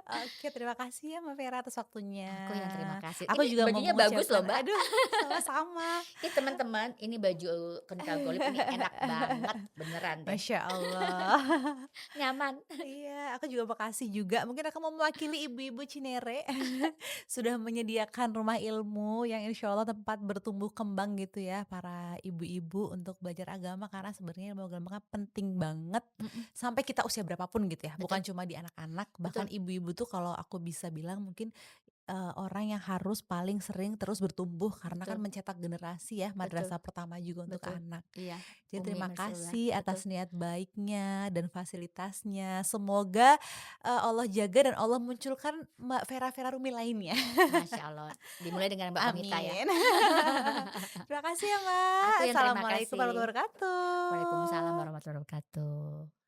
Oke, terima kasih ya Mbak Vera atas waktunya. Aku yang terima kasih. Aku Ini juga mau bajunya bagus mengucapkan loh, Mbak. aduh, sama-sama. Teman-teman, ini baju Konica Golib ini enak banget, beneran deh, Masya Allah. nyaman. Iya, aku juga makasih juga. Mungkin aku mau mewakili ibu-ibu Cinere sudah menyediakan rumah ilmu yang insya Allah tempat bertumbuh kembang gitu ya para ibu-ibu untuk belajar agama karena sebenarnya ilmu agama kan penting banget Mhm, sampai kita usia berapapun gitu ya. betul Bukan cuma di anak-anak, bahkan betul ibu-ibu tuh kalau aku bisa bilang mungkin orang yang harus paling sering terus bertumbuh karena kan betul mencetak generasi ya betul madrasah pertama juga untuk betul. anak. Iya, Jadi Umi terima Marsillah, kasih betul. atas niat baiknya dan fasilitasnya. Semoga, Allah jaga dan Allah munculkan Mbak Vera-Vera Rumi lainnya. Masya Allah, dimulai dengan Mbak Wanita ya. Amin. Terima kasih ya, Mbak. Aku yang terima Assalamualaikum kasih. warahmatullahi Waalaikumsalam wabarakatuh. warahmatullahi wabarakatuh.